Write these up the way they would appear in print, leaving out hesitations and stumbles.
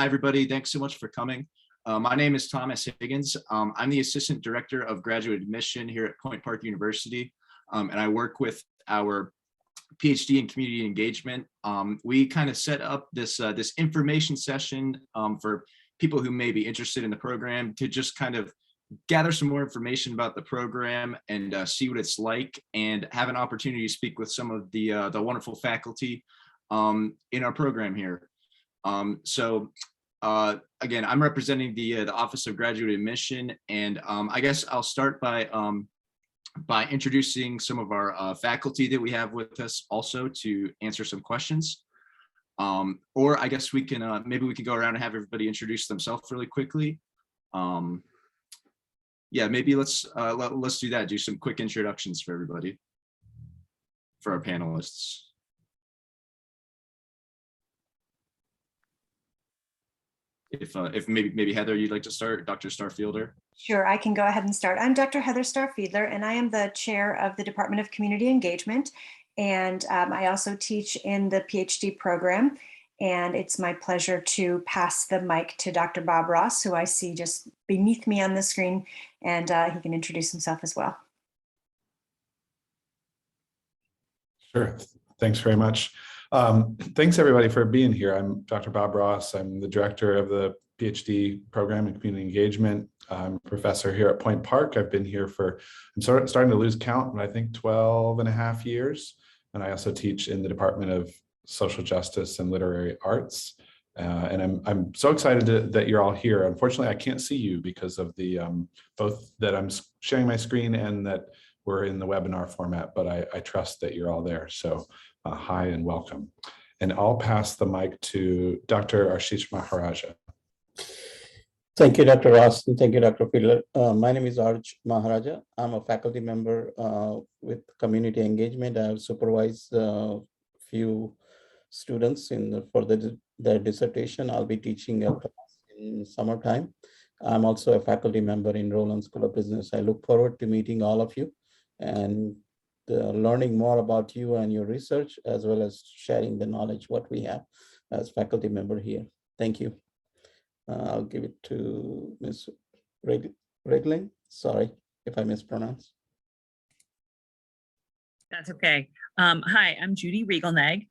Hi, everybody. Thanks so much for coming. My name is Thomas Higgins. I'm the Assistant Director of Graduate Admission here at Point Park University, and I work with our Ph.D. in Community Engagement. We kind of set up this information session for people who may be interested in the program to just kind of gather some more information about the program and see what it's like, and have an opportunity to speak with some of the wonderful faculty in our program here. Again, I'm representing the Office of Graduate Admission, and I guess I'll start by introducing some of our faculty that we have with us also to answer some questions. Or I guess we can maybe we can go around and have everybody introduce themselves really quickly. Yeah, maybe let's do that. Do some quick introductions for everybody, for our panelists. If maybe Heather, you'd like to start, Dr. Starfielder. Sure, I can go ahead and start. I'm Dr. Heather Starfiedler, and I am the chair of the Department of Community Engagement. And I also teach in the PhD program. And it's my pleasure to pass the mic to Dr. Bob Ross, who I see just beneath me on the screen, and he can introduce himself as well. Sure, thanks very much. Thanks everybody for being here. I'm Dr. Bob Ross. I'm the director of the PhD program in community engagement. I'm a professor here at Point Park. I've been here for, I'm starting to lose count, but I think 12 and a half years. And I also teach in the Department of Social Justice and Literary Arts. And I'm so excited that you're all here. Unfortunately, I can't see you because of the both that I'm sharing my screen and that we're in the webinar format, but I trust that you're all there. So hi and welcome. And I'll pass the mic to Dr. Ashish Maharaja. Thank you, Dr. Ross, and thank you, Dr. Fiedler. My name is Arj Maharaja. I'm a faculty member with community engagement. I have supervised a few students for their dissertation. I'll be teaching a class in summertime. I'm also a faculty member in Roland School of Business. I look forward to meeting all of you and learning more about you and your research, as well as sharing the knowledge what we have as faculty member here. Thank you. I'll give it to Ms. Regling. Sorry if I mispronounced. That's okay. Hi, I'm Judy Riegelnegg.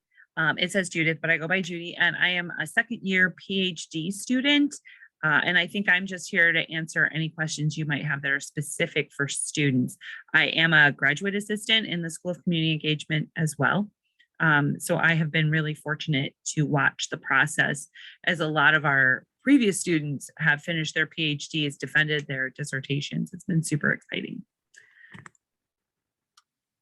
It says Judith, but I go by Judy, and I am a second year PhD student. And I think I'm just here to answer any questions you might have that are specific for students. I am a graduate assistant in the School of Community Engagement as well. So I have been really fortunate to watch the process as a lot of our previous students have finished their PhDs, defended their dissertations. It's been super exciting.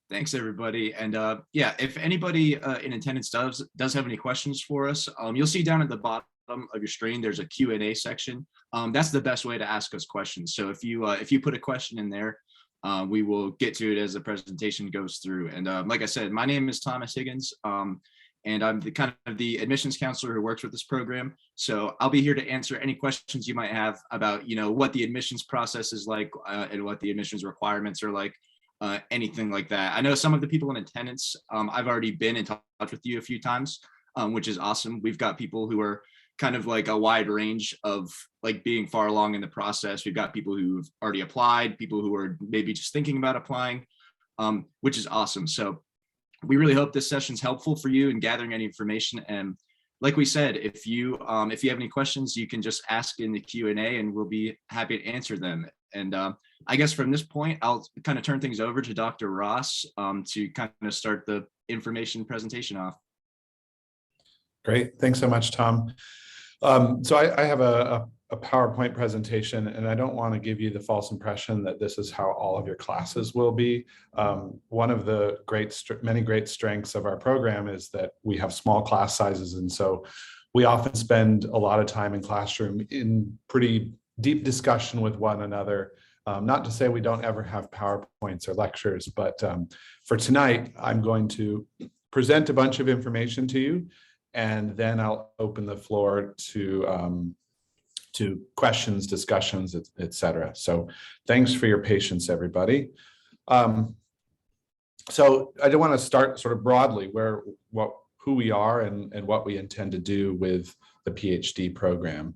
Thanks, everybody. And yeah, if anybody in attendance does have any questions for us, you'll see down at the bottom of your screen, there's a Q&A section. That's the best way to ask us questions. So if you put a question in there, we will get to it as the presentation goes through. And like I said, my name is Thomas Higgins, and I'm the kind of the admissions counselor who works with this program. So I'll be here to answer any questions you might have about, what the admissions process is like and what the admissions requirements are like. Anything like that. I know some of the people in attendance, I've already been in touch with you a few times, which is awesome. We've got people who are kind of like a wide range of like being far along in the process. We've got people who've already applied, people who are maybe just thinking about applying, which is awesome. So we really hope this session's helpful for you in gathering any information. And like we said, if you have any questions, you can just ask in the Q&A and we'll be happy to answer them. And I guess from this point, I'll kind of turn things over to Dr. Ross to kind of start the information presentation off. Great, thanks so much, Tom. So I have a PowerPoint presentation, and I don't want to give you the false impression that this is how all of your classes will be. One of the many great strengths of our program is that we have small class sizes, and so we often spend a lot of time in classroom in pretty deep discussion with one another. Not to say we don't ever have PowerPoints or lectures, but for tonight, I'm going to present a bunch of information to you, and then I'll open the floor to questions, discussions, etc. So thanks for your patience, everybody. So I do want to start sort of broadly who we are and what we intend to do with the PhD program.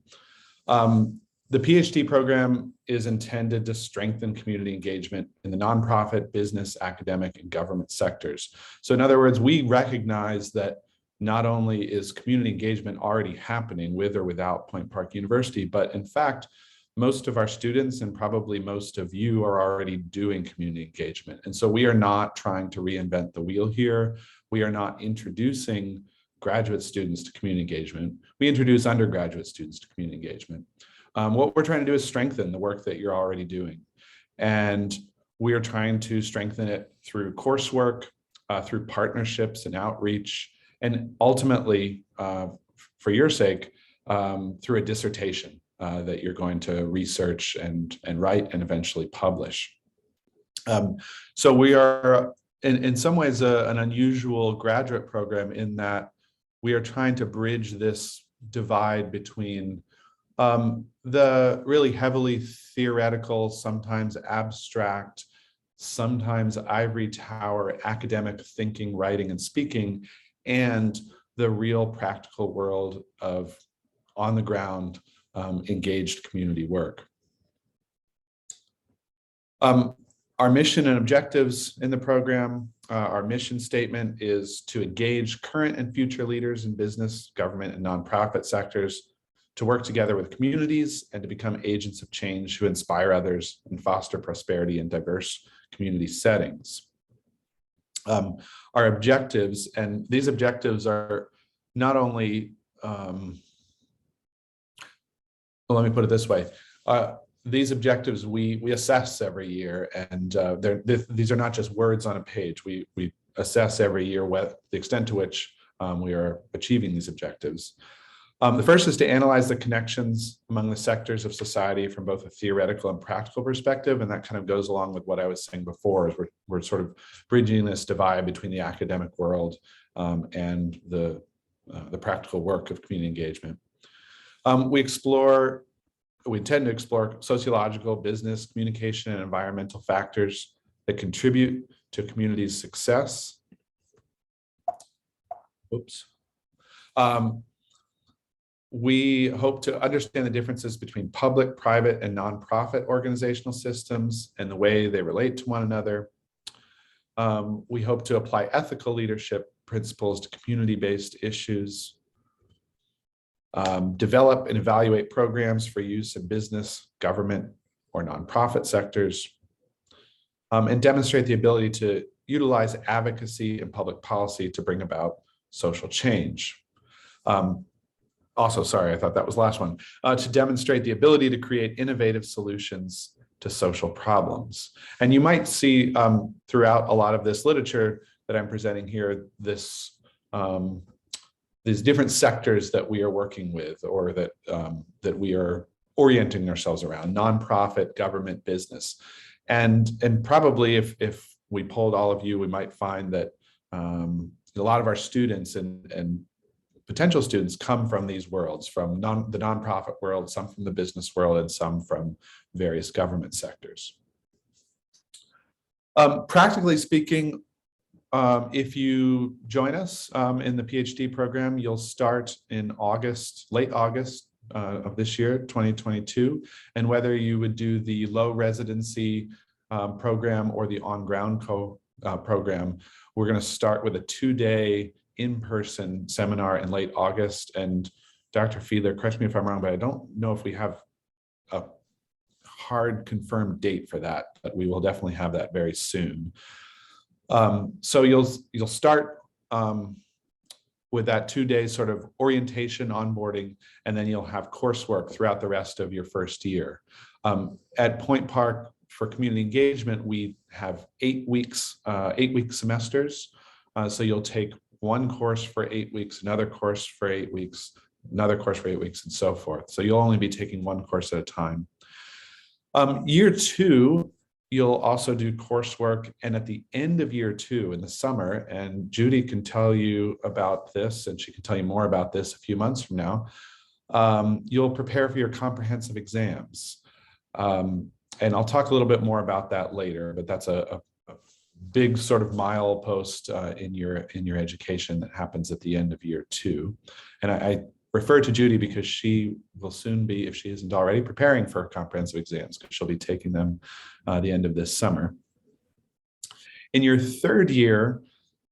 The PhD program is intended to strengthen community engagement in the nonprofit, business, academic, and government sectors. So in other words, we recognize that not only is community engagement already happening with or without Point Park University, but in fact, most of our students and probably most of you are already doing community engagement. And so we are not trying to reinvent the wheel here. We are not introducing graduate students to community engagement. We introduce undergraduate students to community engagement. What we're trying to do is strengthen the work that you're already doing. And we are trying to strengthen it through coursework, through partnerships and outreach, and ultimately, for your sake, through a dissertation that you're going to research and write and eventually publish. So we are in some ways an unusual graduate program in that we are trying to bridge this divide between the really heavily theoretical, sometimes abstract, sometimes ivory tower academic thinking, writing, and speaking, and the real practical world of on the ground engaged community work. Our mission and objectives in the program, our mission statement is to engage current and future leaders in business, government, and nonprofit sectors, to work together with communities and to become agents of change who inspire others and foster prosperity in diverse community settings. Our objectives, and these objectives are not only, well, let me put it this way. These objectives we assess every year, and these are not just words on a page. We assess every year the extent to which we are achieving these objectives. The first is to analyze the connections among the sectors of society from both a theoretical and practical perspective, and that kind of goes along with what I was saying before, is we're sort of bridging this divide between the academic world and the practical work of community engagement. We intend to explore sociological, business, communication, and environmental factors that contribute to a community's success. Oops. We hope to understand the differences between public, private, and nonprofit organizational systems and the way they relate to one another. We hope to apply ethical leadership principles to community-based issues, develop and evaluate programs for use in business, government, or nonprofit sectors, and demonstrate the ability to utilize advocacy and public policy to bring about social change. Also, sorry, I thought that was the last one, to demonstrate the ability to create innovative solutions to social problems. And you might see throughout a lot of this literature that I'm presenting here, these different sectors that we are working with, or that we are orienting ourselves around: nonprofit, government, business. And probably if we polled all of you, we might find that a lot of our students and potential students come from these worlds, from the nonprofit world, some from the business world, and some from various government sectors. Practically speaking, if you join us in the PhD program, you'll start in August, late August of this year, 2022. And whether you would do the low residency program or the on-ground program, we're going to start with a 2-day in-person seminar in late August. And Dr. Fiedler, correct me if I'm wrong, but I don't know if we have a hard confirmed date for that, but we will definitely have that very soon. So you'll start with that 2-day sort of orientation, onboarding, and then you'll have coursework throughout the rest of your first year. At Point Park, for community engagement, we have 8 weeks, 8-week semesters. So you'll take one course for 8 weeks, another course for 8 weeks, another course for 8 weeks, and so forth. So you'll only be taking one course at a time. Year 2, you'll also do coursework, and at the end of year 2 in the summer, and Judy can tell you about this, and she can tell you more about this a few months from now, you'll prepare for your comprehensive exams. And I'll talk a little bit more about that later, but that's a big sort of milepost in your education that happens at the end of year 2. And refer to Judy because she will soon be, if she isn't already, preparing for comprehensive exams because she'll be taking them the end of this summer. In your third year,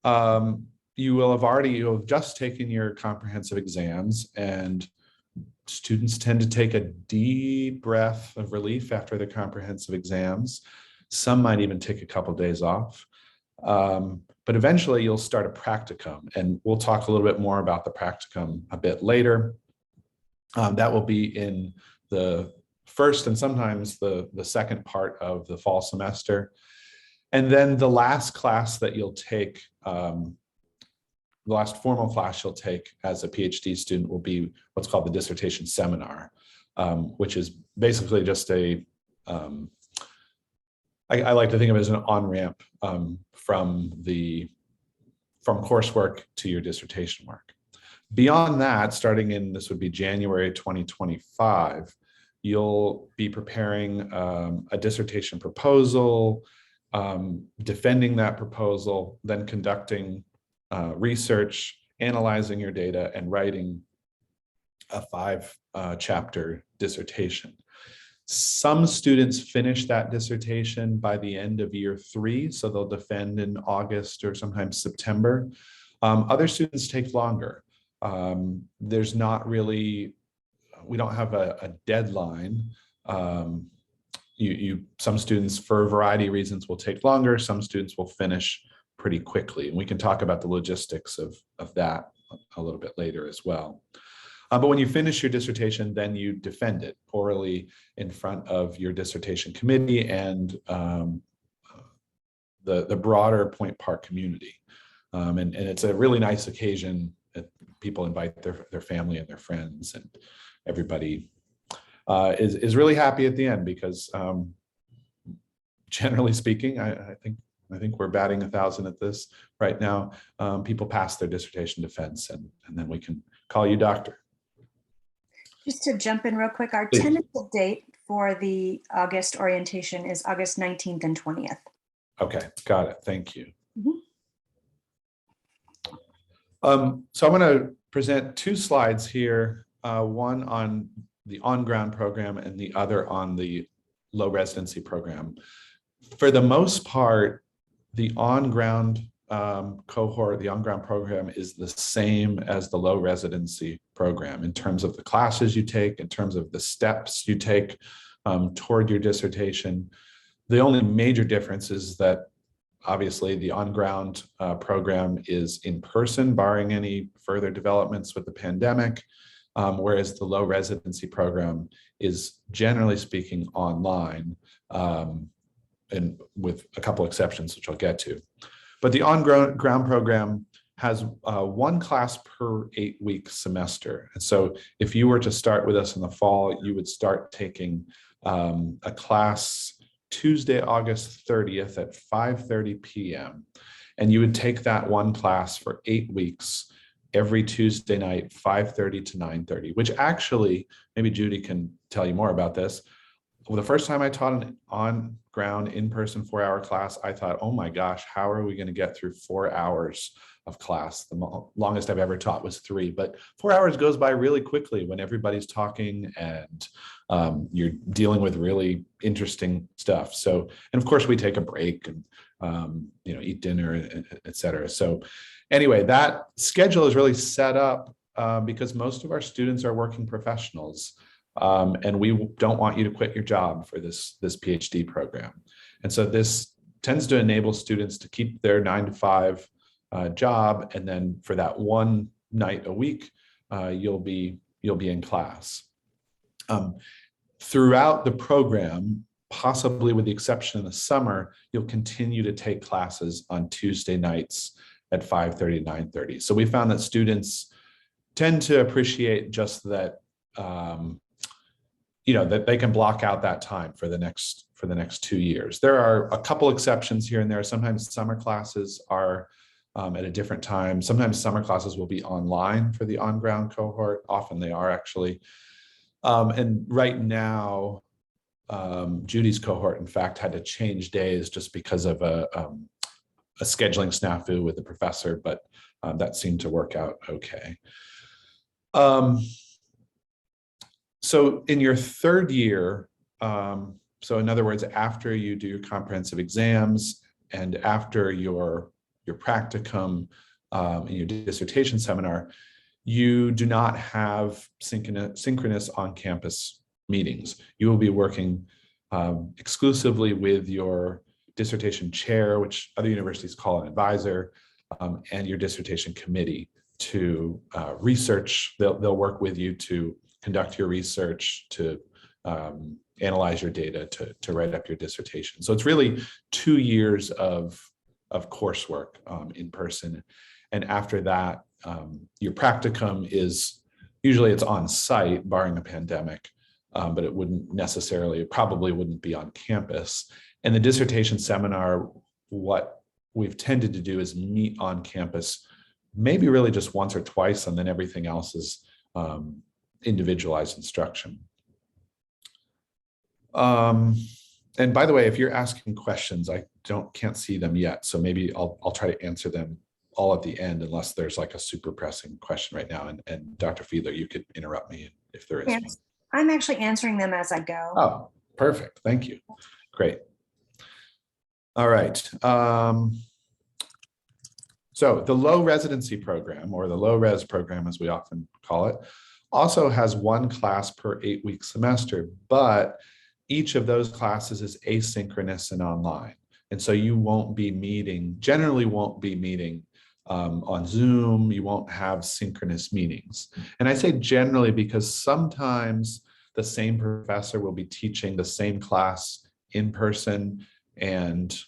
you'll have just taken your comprehensive exams, and students tend to take a deep breath of relief after the comprehensive exams. Some might even take a couple days off. But eventually you'll start a practicum, and we'll talk a little bit more about the practicum a bit later. That will be in the first and sometimes the second part of the fall semester. And then the last class that you'll take, the last formal class you'll take as a PhD student will be what's called the dissertation seminar, which is basically just a, I like to think of it as an on-ramp from coursework to your dissertation work. Beyond that, starting in, this would be January 2025, you'll be preparing a dissertation proposal, defending that proposal, then conducting research, analyzing your data, and writing a 5-chapter dissertation. Some students finish that dissertation by the end of year 3, so they'll defend in August or sometimes September. Other students take longer. There's not really, we don't have a deadline. Some students, for a variety of reasons, will take longer. Some students will finish pretty quickly, and we can talk about the logistics of that a little bit later as well. But when you finish your dissertation, then you defend it orally in front of your dissertation committee and the broader Point Park community. And it's a really nice occasion. People invite their family and their friends, and everybody is really happy at the end because generally speaking, I think we're batting 1,000 at this right now. People pass their dissertation defense, and then we can call you doctor. Just to jump in real quick, our Please. tentative date for the August orientation is August 19th and 20th. Okay, got it. Thank you. Mm-hmm. So I'm going to present 2 slides here, one on the on-ground program and the other on the low residency program. For the most part, the on-ground cohort, the on-ground program is the same as the low residency program in terms of the classes you take, in terms of the steps you take toward your dissertation. The only major difference is that obviously the on-ground program is in person, barring any further developments with the pandemic, whereas the low residency program is generally speaking online, and with a couple exceptions, which I'll get to. But the on-ground program has 1 class per 8-week semester. And so if you were to start with us in the fall, you would start taking a class Tuesday, August 30th at 5:30 p.m. And you would take that 1 class for 8 weeks, every Tuesday night, 5:30 to 9:30, which actually, maybe Judy can tell you more about this. Well, the first time I taught an on-ground in-person 4-hour class, I thought, oh my gosh, how are we going to get through 4 hours of class? The longest I've ever taught was 3, but 4 hours goes by really quickly when everybody's talking and you're dealing with really interesting stuff. So, and of course we take a break and eat dinner, et cetera. So anyway, that schedule is really set up because most of our students are working professionals. And we don't want you to quit your job for this PhD program. And so this tends to enable students to keep their 9-to-5 job, and then for that 1 night a week, you'll be in class. Throughout the program, possibly with the exception of the summer, you'll continue to take classes on Tuesday nights at 5:30 to 9:30. So we found that students tend to appreciate just that. That they can block out that time for the next 2 years. There are a couple exceptions here and there. Sometimes summer classes are at a different time. Sometimes summer classes will be online for the on-ground cohort. Often they are actually. And right now, Judy's cohort, in fact, had to change days just because of a scheduling snafu with the professor, but that seemed to work out okay. So in your third year, so in other words, after you do your comprehensive exams and after your practicum and your dissertation seminar, you do not have synchronous on-campus meetings. You will be working exclusively with your dissertation chair, which other universities call an advisor, and your dissertation committee to research. They'll work with you to conduct your research, to analyze your data, to write up your dissertation. So it's really 2 years of coursework in person. And after that, your practicum is, usually it's on site, barring a pandemic, but it wouldn't necessarily, it probably wouldn't be on campus. And the dissertation seminar, what we've tended to do is meet on campus, maybe really just once or twice, and then everything else is individualized instruction. And by the way, if you're asking questions, I can't see them yet, so maybe I'll try to answer them all at the end, unless there's like a super pressing question right now. And Dr. Fiedler, you could interrupt me if there is one. Yes, I'm actually answering them as I go. Oh, perfect. Thank you. Great. All right. So the low residency program, or the low res program as we often call it, also has 1 class per 8-week semester, but each of those classes is asynchronous and online. And so you won't be meeting, generally won't be meeting on Zoom. You won't have synchronous meetings. And I say generally because sometimes the same professor will be teaching the same class in person and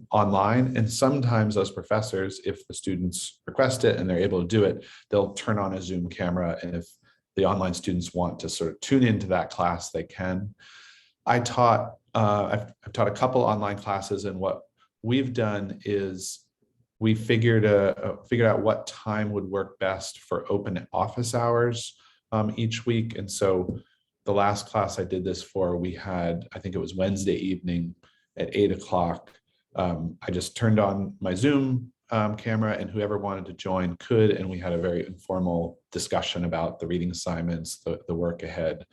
online. And sometimes those professors, if the students request it and they're able to do it, they'll turn on a Zoom camera. And if the online students want to sort of tune into that class, they can. I've taught a couple online classes, and what we've done is we figured out what time would work best for open office hours each week. And so the last class I did this for, we had, I think it was Wednesday evening at 8 o'clock. I just turned on my Zoom camera, and whoever wanted to join could, and we had a very informal discussion about the reading assignments, the work ahead.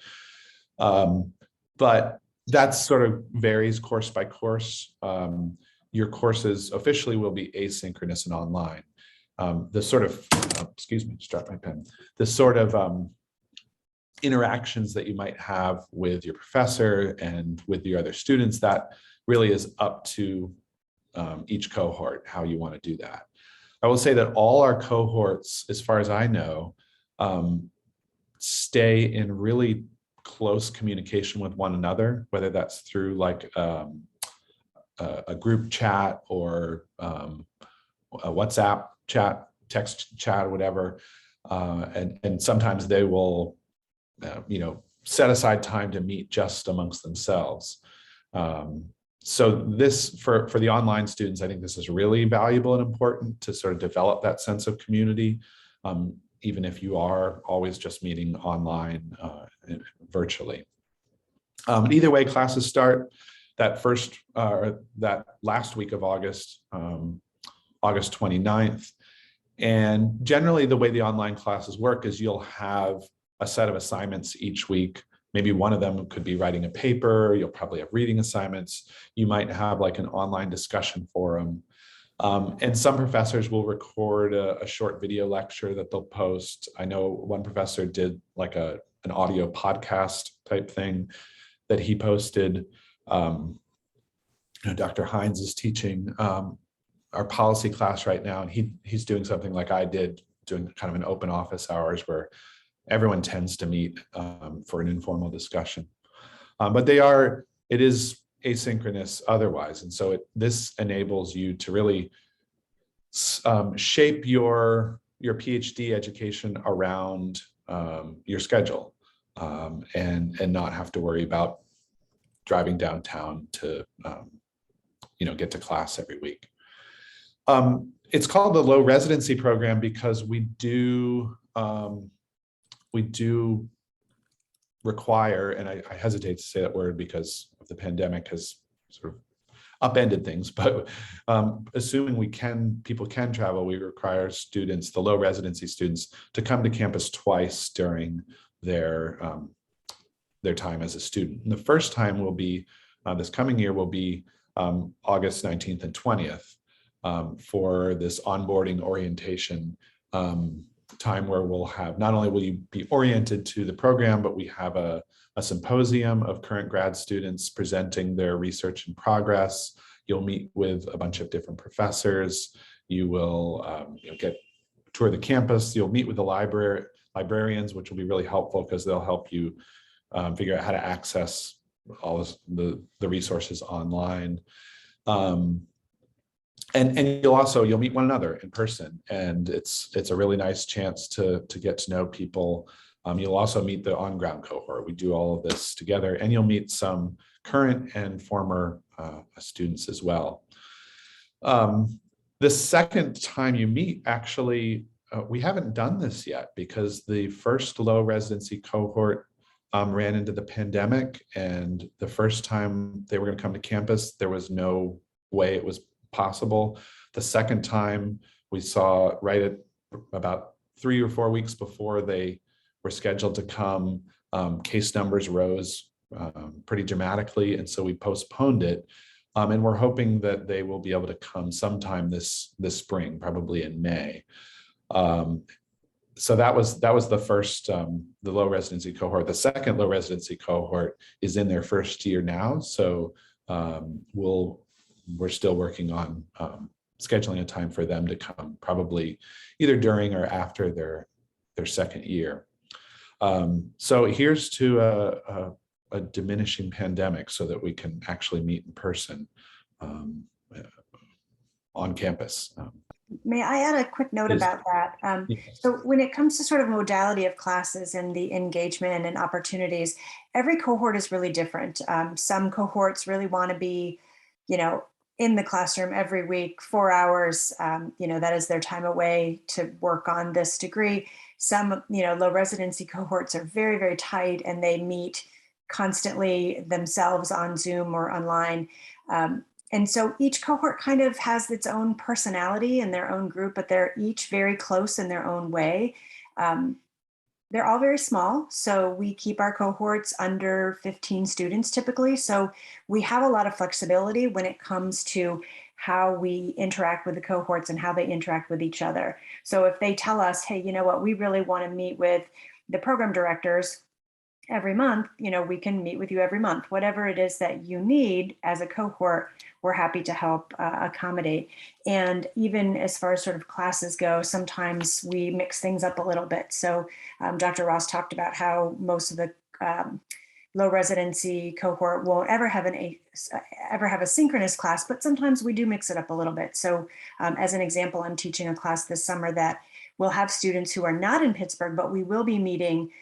But that sort of varies course by course. Your courses officially will be asynchronous and online. The sort of, excuse me, just dropped my pen. The sort of interactions that you might have with your professor and with your other students, that really is up to each cohort, how you want to do that. I will say that all our cohorts, as far as I know, stay in really close communication with one another, whether that's through like a group chat or a WhatsApp chat, text chat, or whatever. And sometimes they will, set aside time to meet just amongst themselves. So this, for the online students, I think this is really valuable and important to sort of develop that sense of community, even if you are always just meeting online virtually. Either way, classes start that last week of August, August 29th. And generally the way the online classes work is you'll have a set of assignments each week. Maybe one of them could be writing a paper. You'll probably have reading assignments. You might have like an online discussion forum. And some professors will record a short video lecture that they'll post. I know one professor did like an audio podcast type thing that he posted. Dr. Hines is teaching our policy class right now, and he's doing something like I did, doing kind of an open office hours where everyone tends to meet for an informal discussion. But it is asynchronous otherwise. And so this enables you to really shape your PhD education around your schedule and not have to worry about driving downtown to get to class every week. It's called the low residency program because we do require, and I hesitate to say that word because of the pandemic has sort of upended things, but assuming people can travel, we require students, the low residency students, to come to campus twice during their time as a student. And the first time will be, this coming year will be August 19th and 20th for this onboarding orientation time, where we'll have, not only will you be oriented to the program, but we have a symposium of current grad students presenting their research in progress. You'll meet with a bunch of different professors. You will get tour the campus. You'll meet with the librarians, which will be really helpful because they'll help you figure out how to access all the resources online. And you'll meet one another in person, and it's a really nice chance to get to know people. You'll also meet the on-ground cohort. We do all of this together, and you'll meet some current and former students as well. The second time you meet, actually, we haven't done this yet because the first low residency cohort ran into the pandemic, and the first time they were going to come to campus, there was no way it was possible. The second time we saw, right at about 3 or 4 weeks before they were scheduled to come, case numbers rose pretty dramatically, and so we postponed it. And we're hoping that they will be able to come sometime this spring, probably in May. So that was the first, the low residency cohort. The second low residency cohort is in their first year now, so we're still working on scheduling a time for them to come, probably either during or after their second year. So here's to a diminishing pandemic so that we can actually meet in person on campus. May I add a quick note about that? Yes. So when it comes to sort of modality of classes and the engagement and opportunities, every cohort is really different. Some cohorts really want to be, in the classroom every week, 4 hours, that is their time away to work on this degree. Some, low residency cohorts are very, very tight, and they meet constantly themselves on Zoom or online. And so each cohort kind of has its own personality and their own group, but they're each very close in their own way. They're all very small, so we keep our cohorts under 15 students typically. So we have a lot of flexibility when it comes to how we interact with the cohorts and how they interact with each other. So if they tell us, hey, you know what, we really want to meet with the program directors every month, we can meet with you every month. Whatever it is that you need as a cohort, we're happy to help accommodate. And even as far as sort of classes go, sometimes we mix things up a little bit. So Dr. Ross talked about how most of the low residency cohort won't ever have a synchronous class, but sometimes we do mix it up a little bit. So as an example, I'm teaching a class this summer that will have students who are not in Pittsburgh, but we will be meeting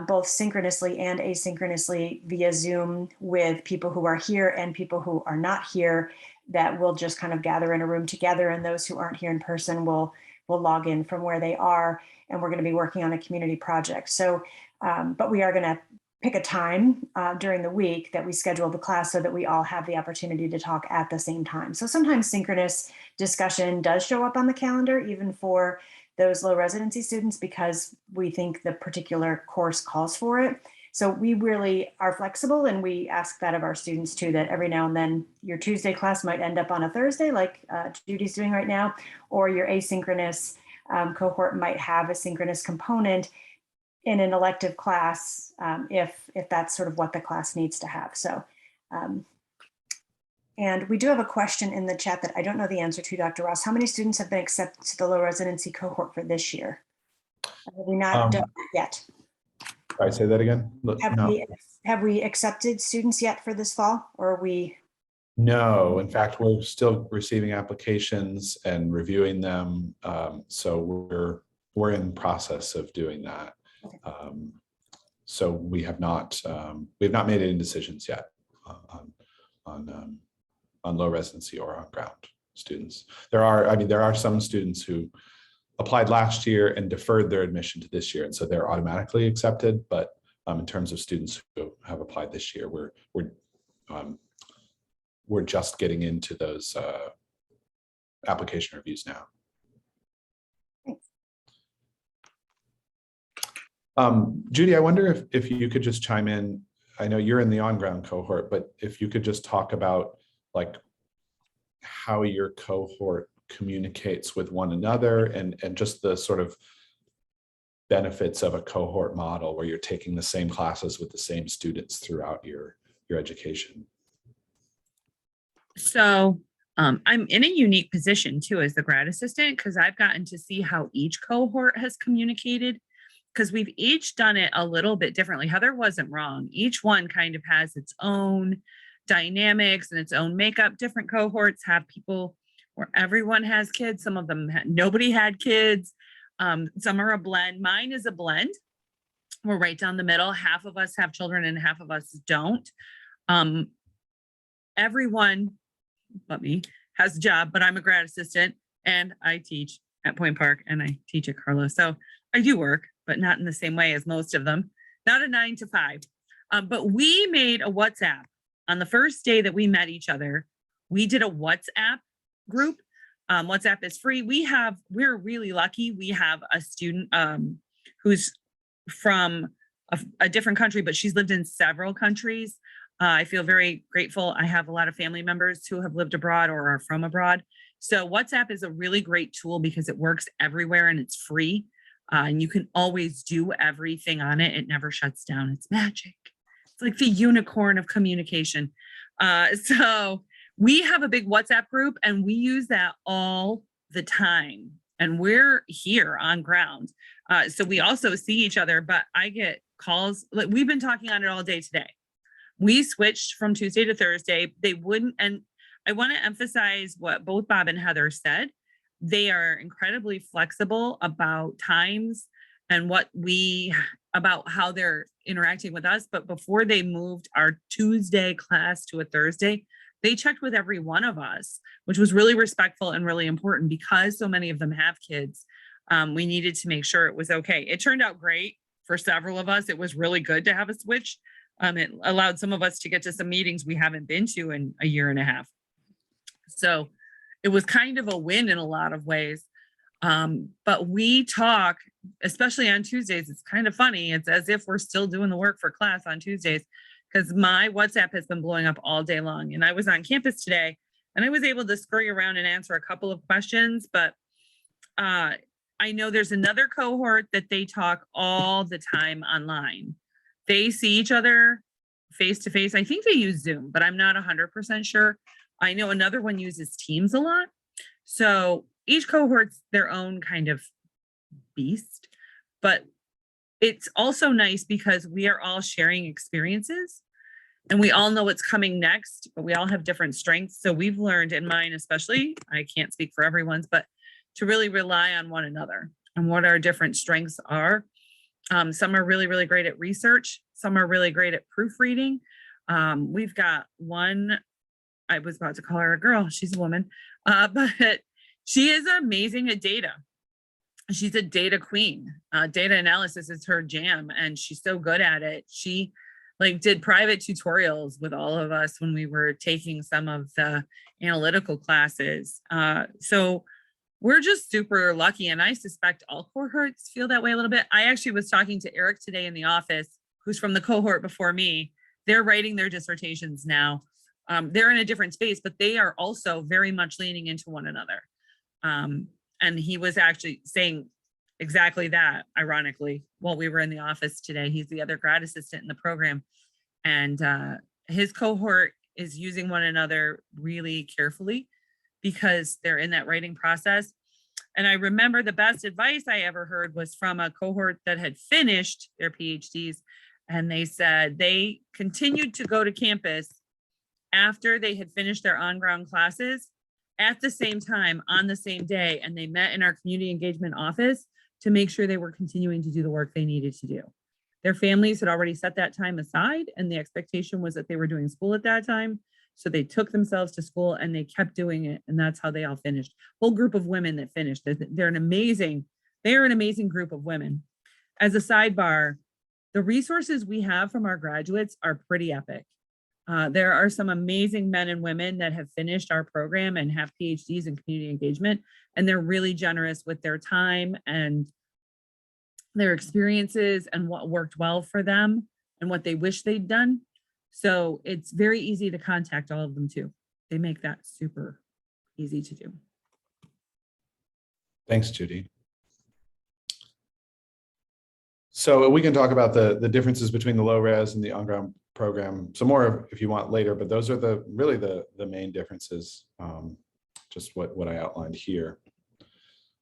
both synchronously and asynchronously via Zoom with people who are here and people who are not here, that will just kind of gather in a room together. And those who aren't here in person will log in from where they are. And we're going to be working on a community project. So, but we are going to pick a time during the week that we schedule the class so that we all have the opportunity to talk at the same time. So sometimes synchronous discussion does show up on the calendar, even for those low residency students, because we think the particular course calls for it. So we really are flexible, and we ask that of our students too, that every now and then your Tuesday class might end up on a Thursday, like Judy's doing right now, or your asynchronous cohort might have a synchronous component in an elective class if that's sort of what the class needs to have. So, and we do have a question in the chat that I don't know the answer to, Dr. Ross. How many students have been accepted to the low residency cohort for this year? Have we not done that yet? I say that again? No. Have we accepted students yet for this fall, or are we? No, in fact, we're still receiving applications and reviewing them. So we're in process of doing that. Okay. So we have not made any decisions yet on low residency or on ground students. There are some students who applied last year and deferred their admission to this year, and so they're automatically accepted. But in terms of students who have applied this year, we're we're just getting into those application reviews now. Judy, I wonder if you could just chime in. I know you're in the on-ground cohort, but if you could just talk about like how your cohort communicates with one another and just the sort of benefits of a cohort model where you're taking the same classes with the same students throughout your education. So I'm in a unique position too as the grad assistant, because I've gotten to see how each cohort has communicated, because we've each done it a little bit differently. Heather wasn't wrong. Each one kind of has its own dynamics and its own makeup. Different cohorts have people where everyone has kids. Some of them nobody had kids. Some are a blend. Mine is a blend. We're right down the middle. Half of us have children and half of us don't. Everyone but me has a job, but I'm a grad assistant and I teach at Point Park and I teach at Carlos. So I do work, but not in the same way as most of them, not a 9 to 5. But we made a WhatsApp on the first day that we met each other. We did a WhatsApp group. WhatsApp is free. We're really lucky. We have a student who's from a different country, but she's lived in several countries. I feel very grateful. I have a lot of family members who have lived abroad or are from abroad. So WhatsApp is a really great tool because it works everywhere and it's free. And you can always do everything on it. It never shuts down. It's magic. It's like the unicorn of communication. So we have a big WhatsApp group and we use that all the time. And we're here on ground. So we also see each other, but I get calls. Like we've been talking on it all day today. We switched from Tuesday to Thursday. They wouldn't, and I want to emphasize what both Bob and Heather said. They are incredibly flexible about times and about how they're interacting with us. But before they moved our Tuesday class to a Thursday, they checked with every one of us, which was really respectful and really important because so many of them have kids. We needed to make sure it was okay. It turned out great for several of us. It was really good to have a switch. It allowed some of us to get to some meetings we haven't been to in a year and a half. So it was kind of a win in a lot of ways. But we talk, especially on Tuesdays, it's kind of funny. It's as if we're still doing the work for class on Tuesdays because my WhatsApp has been blowing up all day long. And I was on campus today and I was able to scurry around and answer a couple of questions, but I know there's another cohort that they talk all the time online. They see each other face to face. I think they use Zoom, but I'm not 100% sure. I know another one uses Teams a lot. So each cohort's their own kind of beast, but it's also nice because we are all sharing experiences and we all know what's coming next, but we all have different strengths. So we've learned, in mine especially, I can't speak for everyone's, but to really rely on one another and what our different strengths are. Some are really, really great at research. Some are really great at proofreading. We've got one, I was about to call her a girl, she's a woman, but she is amazing at data. She's a data queen. Data analysis is her jam and she's so good at it. She did private tutorials with all of us when we were taking some of the analytical classes. So we're just super lucky. And I suspect all cohorts feel that way a little bit. I actually was talking to Eric today in the office, who's from the cohort before me. They're writing their dissertations now. They're in a different space, but they are also very much leaning into one another. And he was actually saying exactly that, ironically, while we were in the office today. He's the other grad assistant in the program. And his cohort is using one another really carefully because they're in that writing process. And I remember the best advice I ever heard was from a cohort that had finished their PhDs. And they said they continued to go to campus after they had finished their on-ground classes at the same time on the same day. And they met in our community engagement office to make sure they were continuing to do the work they needed to do. Their families had already set that time aside and the expectation was that they were doing school at that time. So they took themselves to school and they kept doing it. And that's how they all finished. Whole group of women that finished. They're an amazing group of women. As a sidebar, the resources we have from our graduates are pretty epic. There are some amazing men and women that have finished our program and have PhDs in community engagement, and they're really generous with their time and their experiences and what worked well for them and what they wish they'd done. So it's very easy to contact all of them too. They make that super easy to do. Thanks, Judy. So we can talk about the differences between the low res and the on-ground program some more if you want later, but those are really the main differences, just what I outlined here.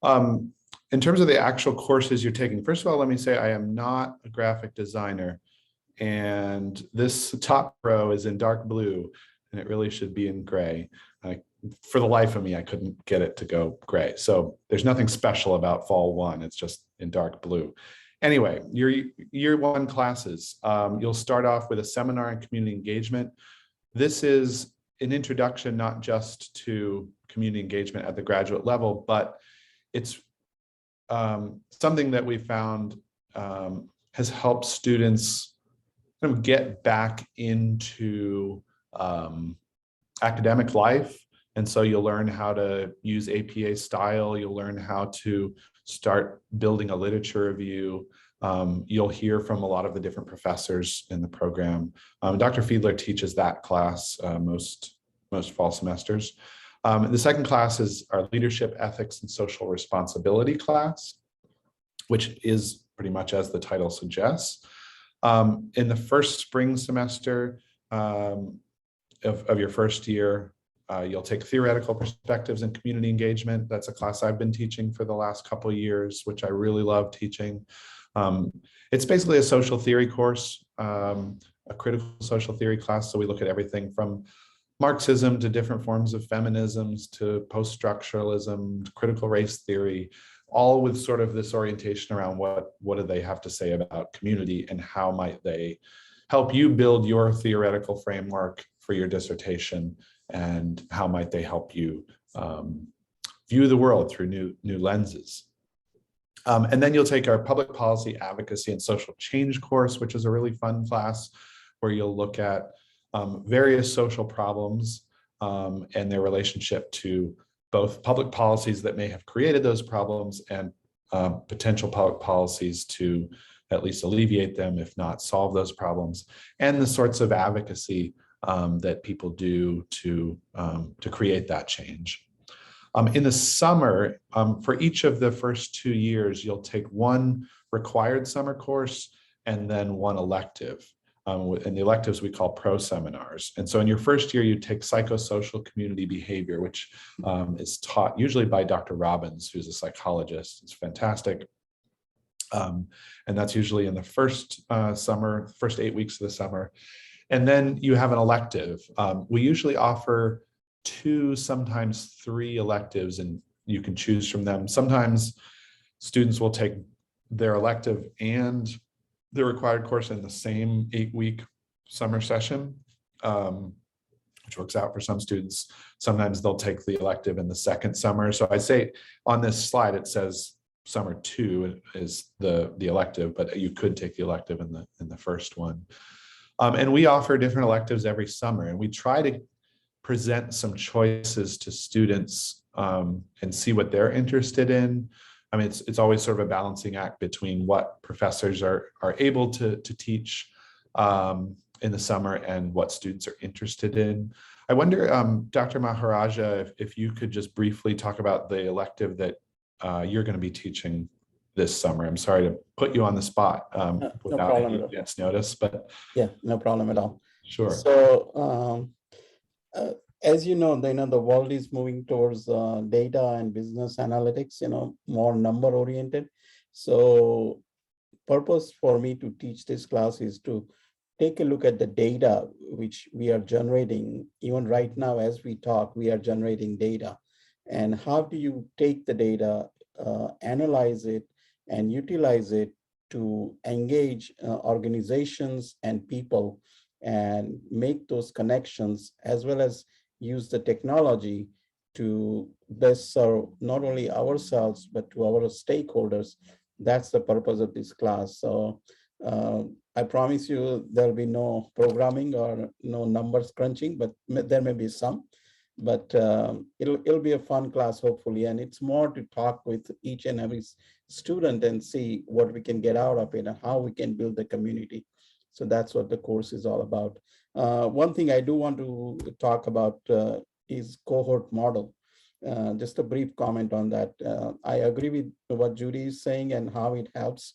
In terms of the actual courses you're taking, first of all, let me say I am not a graphic designer, and this top row is in dark blue, and it really should be in gray. For the life of me, I couldn't get it to go gray. So there's nothing special about Fall 1. It's just in dark blue. Anyway, your year 1 classes, you'll start off with a seminar in community engagement. This is an introduction not just to community engagement at the graduate level, but it's something that we found has helped students kind of get back into academic life. And so you'll learn how to use APA style. You'll learn how to start building a literature review. You'll hear from a lot of the different professors in the program. Dr. Fiedler teaches that class most fall semesters. The second class is our leadership, ethics, and social responsibility class, which is pretty much as the title suggests. In the first spring semester of your first year, you'll take theoretical perspectives in community engagement. That's a class I've been teaching for the last couple of years, which I really love teaching. It's basically a social theory course, a critical social theory class. So we look at everything from Marxism to different forms of feminisms to post-structuralism, to critical race theory, all with sort of this orientation around what do they have to say about community and how might they help you build your theoretical framework for your dissertation, and how might they help you view the world through new lenses. And then you'll take our public policy, advocacy, and social change course, which is a really fun class where you'll look at various social problems and their relationship to both public policies that may have created those problems and potential public policies to at least alleviate them, if not solve those problems, and the sorts of advocacy that people do to create that change. In the summer, for each of the first 2 years, you'll take one required summer course and then one elective. And the electives we call pro seminars. And so in your first year, you take psychosocial community behavior, which is taught usually by Dr. Robbins, who's a psychologist. It's fantastic. And that's usually in the first summer, first 8 weeks of the summer. And then you have an elective. We usually offer 2, sometimes 3 electives, and you can choose from them. Sometimes students will take their elective and the required course in the same 8-week summer session, which works out for some students. Sometimes they'll take the elective in the second summer. So I say on this slide, it says summer 2 is the elective, but you could take the elective in the first one. And we offer different electives every summer, and we try to present some choices to students and see what they're interested in. I mean, it's always sort of a balancing act between what professors are able to teach in the summer and what students are interested in. I wonder, Dr. Maharaja, if you could just briefly talk about the elective that you're going to be teaching this summer. I'm sorry to put you on the spot without any advance notice, but yeah, no problem at all. Sure. So as you know, the world is moving towards data and business analytics, more number oriented. So purpose for me to teach this class is to take a look at the data which we are generating. Even right now, as we talk, we are generating data. And how do you take the data, analyze it, and utilize it to engage organizations and people and make those connections, as well as use the technology to best serve not only ourselves, but to our stakeholders. That's the purpose of this class. So I promise you there'll be no programming or no numbers crunching, but there may be some. But it'll be a fun class, hopefully, and it's more to talk with each and every student and see what we can get out of it and how we can build the community. So that's what the course is all about. One thing I do want to talk about is cohort model. Just a brief comment on that. I agree with what Judy is saying and how it helps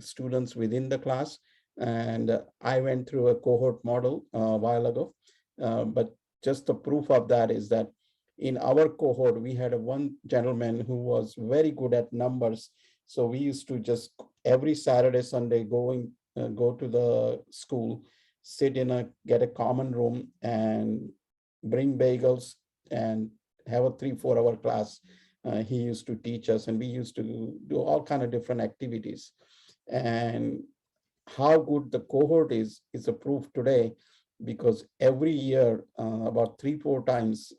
students within the class. And I went through a cohort model a while ago, but just the proof of that is that in our cohort, we had one gentleman who was very good at numbers. So we used to just every Saturday, Sunday, go to the school, get a common room and bring bagels and have a 3-4 hour class. He used to teach us, and we used to do all kind of different activities. And how good the cohort is a proof today, because every year, about 3-4 times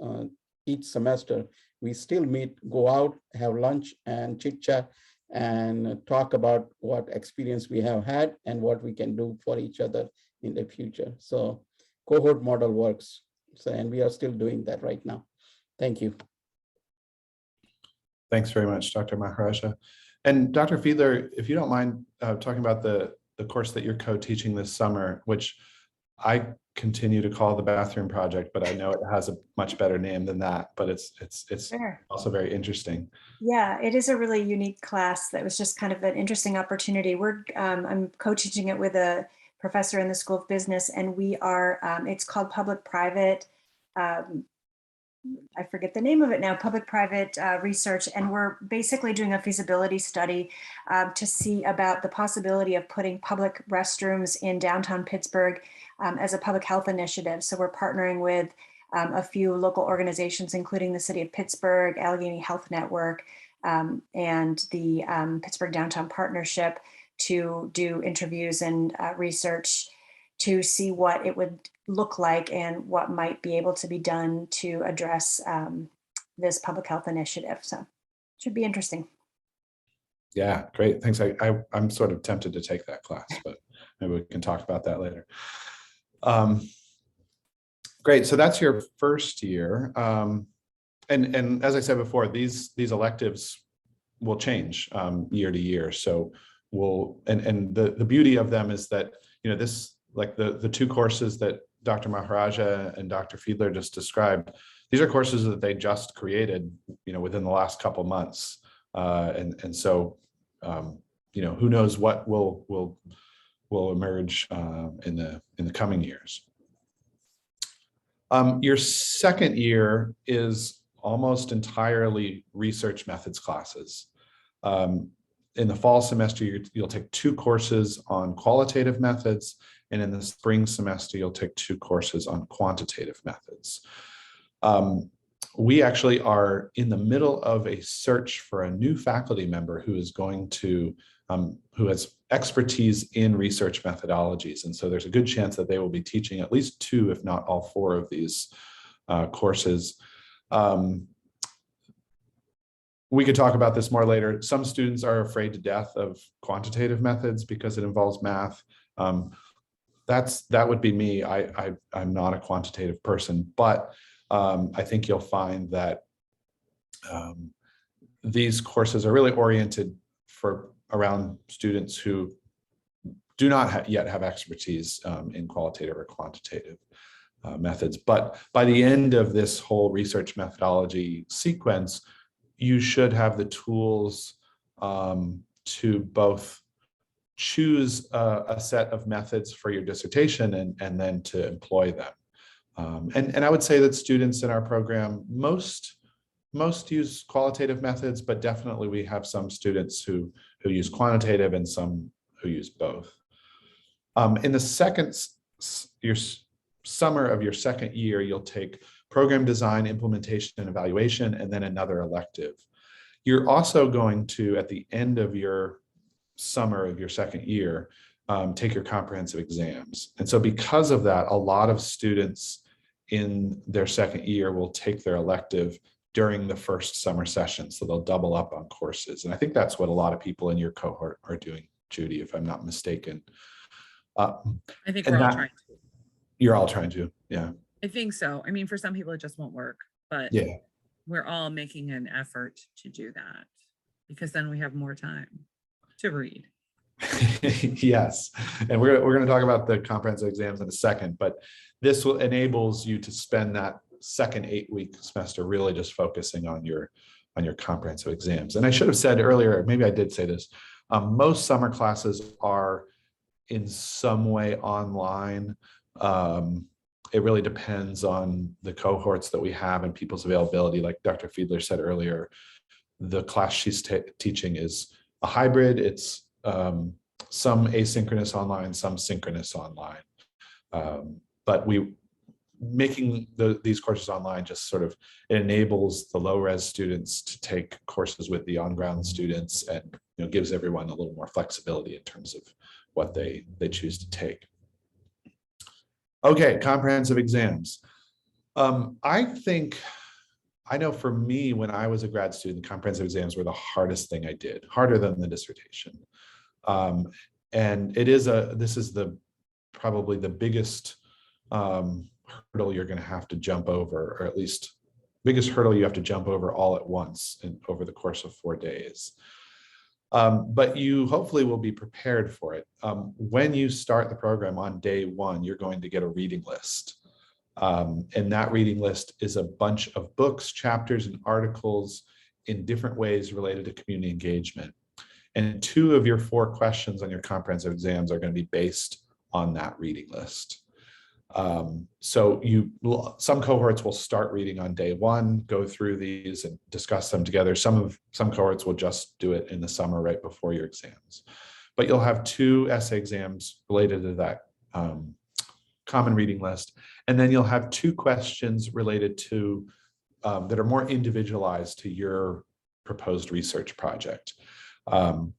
each semester, we still meet, go out, have lunch and chit chat and talk about what experience we have had and what we can do for each other in the future. So cohort model works. So, and we are still doing that right now. Thank you. Thanks very much, Dr. Maharaja. And Dr. Fiedler, if you don't mind talking about the course that you're co-teaching this summer, which I continue to call the bathroom project, but I know it has a much better name than that, but it's Sure. also very interesting. Yeah, it is a really unique class that was just kind of an interesting opportunity. I'm co-teaching it with a professor in the School of Business, and we are, it's called public-private, I forget the name of it now, public-private research. And we're basically doing a feasibility study to see about the possibility of putting public restrooms in downtown Pittsburgh as a public health initiative. So we're partnering with a few local organizations, including the City of Pittsburgh, Allegheny Health Network, and the Pittsburgh Downtown Partnership to do interviews and research to see what it would look like and what might be able to be done to address this public health initiative. So it should be interesting. Yeah, great. Thanks. I'm sort of tempted to take that class, but maybe we can talk about that later. Great. So that's your first year. And as I said before, these electives will change year to year. So and the beauty of them is that, this, like the two courses that Dr. Maharaja and Dr. Fiedler just described, these are courses that they just created, within the last couple months. And so, who knows what will emerge in the coming years. Your second year is almost entirely research methods classes. In the fall semester, you'll take 2 courses on qualitative methods, and in the spring semester, you'll take 2 courses on quantitative methods. We actually are in the middle of a search for a new faculty member who is going to, who has expertise in research methodologies. And so there's a good chance that they will be teaching at least 2, if not all 4 of these courses. We could talk about this more later. Some students are afraid to death of quantitative methods because it involves math. That would be me. I'm not a quantitative person, but I think you'll find that these courses are really oriented around students who do not yet have expertise in qualitative or quantitative methods. But by the end of this whole research methodology sequence, you should have the tools to both choose a set of methods for your dissertation and then to employ them. And I would say that students in our program, most use qualitative methods, but definitely we have some students who use quantitative and some who use both. In the summer of your second year, you'll take program design, implementation, and evaluation, and then another elective. You're also going to, at the end of your summer of your second year, take your comprehensive exams. And so because of that, a lot of students in their second year will take their elective during the first summer session. So they'll double up on courses. And I think that's what a lot of people in your cohort are doing Judy, if I'm not mistaken. I think And we're all that- trying to. You're all trying to, yeah. I think so. I mean, for some people, it just won't work, but Yeah. we're all making an effort to do that because then we have more time to read. Yes, and we're going to talk about the comprehensive exams in a second, but this will enables you to spend that second 8-week semester really just focusing on your comprehensive exams. And I should have said earlier, maybe I did say this, most summer classes are in some way online. It really depends on the cohorts that we have and people's availability. Like Dr. Fiedler said earlier, the class she's teaching is a hybrid. It's some asynchronous online, some synchronous online. But making these courses online just sort of, it enables the low res students to take courses with the on-ground students, and gives everyone a little more flexibility in terms of what they choose to take. Okay, comprehensive exams. I know for me, when I was a grad student, comprehensive exams were the hardest thing I did, harder than the dissertation. And this is probably the biggest hurdle you're going to have to jump over, or at least biggest hurdle you have to jump over all at once over the course of 4 days. But you hopefully will be prepared for it. When you start the program on day 1, you're going to get a reading list. And that reading list is a bunch of books, chapters, and articles in different ways related to community engagement. And 2 of your 4 questions on your comprehensive exams are going to be based on that reading list. So some cohorts will start reading on day 1, go through these and discuss them together. Some cohorts will just do it in the summer right before your exams. But you'll have 2 essay exams related to that common reading list. And then you'll have 2 questions related to that are more individualized to your proposed research project. And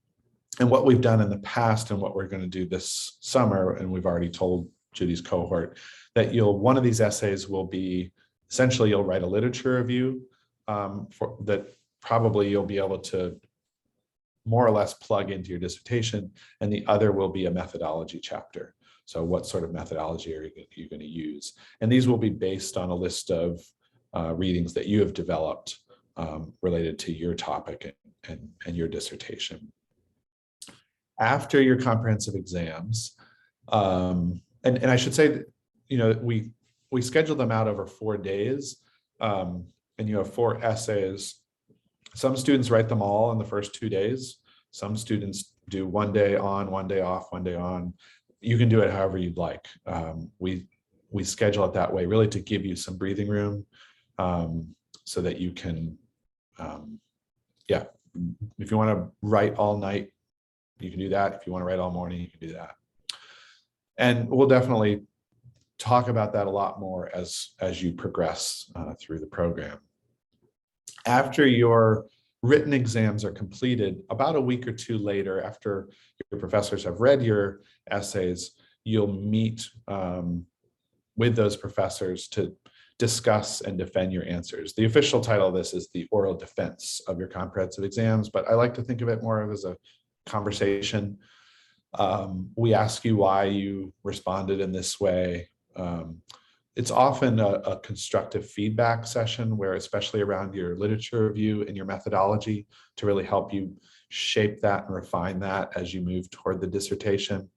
what we've done in the past and what we're going to do this summer, and we've already told Judy's cohort, that one of these essays will be, essentially you'll write a literature review that probably you'll be able to more or less plug into your dissertation, and the other will be a methodology chapter. So what sort of methodology are you going to use? And these will be based on a list of readings that you have developed related to your topic and your dissertation. After your comprehensive exams, and I should say that, we schedule them out over 4 days, and you have 4 essays. Some students write them all in the first 2 days. Some students do 1 day on, 1 day off, 1 day on. You can do it however you'd like. We schedule it that way, really to give you some breathing room, so that you can, if you want to write all night, you can do that. If you want to write all morning, you can do that. And we'll definitely talk about that a lot more as you progress through the program. After your written exams are completed, about a week or 2 later, after your professors have read your essays, you'll meet with those professors to discuss and defend your answers. The official title of this is the oral defense of your comprehensive exams, but I like to think of it more of as a conversation. We ask you why you responded in this way. It's often a constructive feedback session where, especially around your literature review and your methodology, to really help you shape that and refine that as you move toward the dissertation.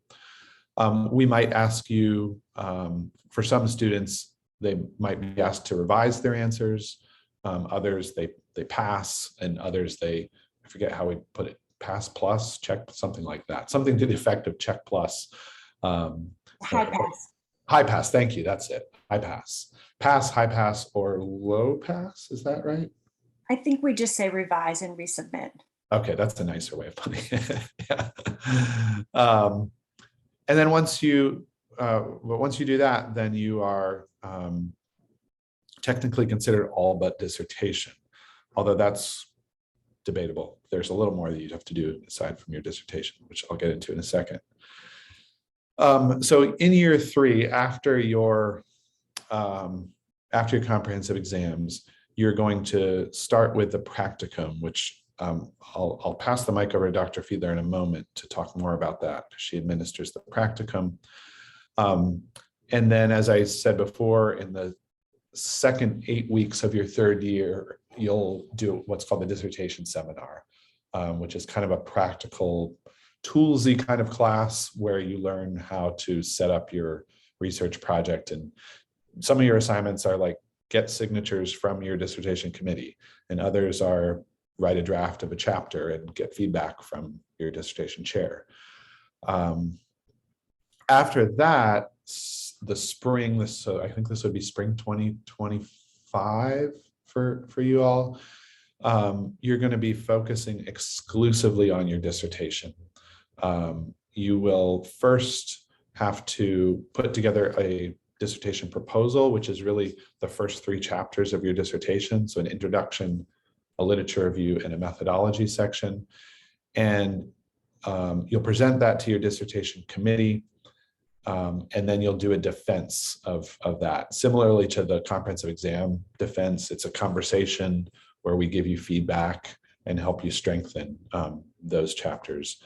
We might ask you, for some students, they might be asked to revise their answers. Others, they pass, and others, I forget how we put it, pass plus, check, something like that. Something to the effect of check plus. High pass. High pass, thank you, that's it. High pass. Pass, high pass, or low pass, is that right? I think we just say revise and resubmit. Okay, that's a nicer way of putting it. Yeah. And then once you do that, then you are technically considered all but dissertation, although that's debatable. There's a little more that you'd have to do aside from your dissertation, which I'll get into in a second. So in year 3, after your comprehensive exams, you're going to start with the practicum, which I'll pass the mic over to Dr. Fiedler in a moment to talk more about that because she administers the practicum. And then, as I said before, in the second 8 weeks of your third year, you'll do what's called the dissertation seminar, which is kind of a practical toolsy kind of class where you learn how to set up your research project. And some of your assignments are like get signatures from your dissertation committee, and others are write a draft of a chapter and get feedback from your dissertation chair. After that, the spring, so I think this would be spring 2025 for you all. You're going to be focusing exclusively on your dissertation. You will first have to put together a dissertation proposal, which is really the first 3 chapters of your dissertation. So an introduction, a literature review, and a methodology section. And you'll present that to your dissertation committee. And then you'll do a defense of that. Similarly to the comprehensive exam defense, it's a conversation where we give you feedback and help you strengthen those chapters.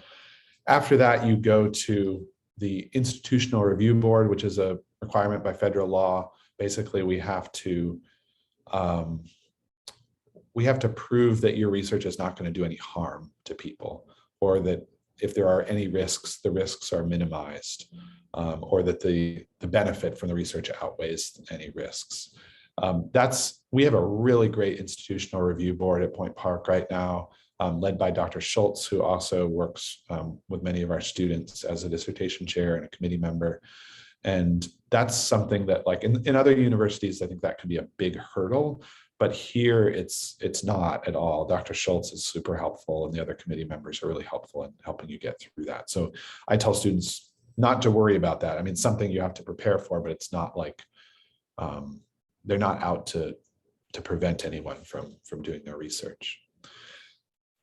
After that, you go to the institutional review board, which is a requirement by federal law. Basically, we have to prove that your research is not going to do any harm to people, or that if there are any risks, the risks are minimized, or that the benefit from the research outweighs any risks. We have a really great institutional review board at Point Park right now, led by Dr. Schultz, who also works with many of our students as a dissertation chair and a committee member. And that's something that, like in other universities, I think that could be a big hurdle, but here it's not at all. Dr. Schultz is super helpful, and the other committee members are really helpful in helping you get through that. So I tell students not to worry about that. I mean, something you have to prepare for, but it's not like they're not out to prevent anyone from doing their research.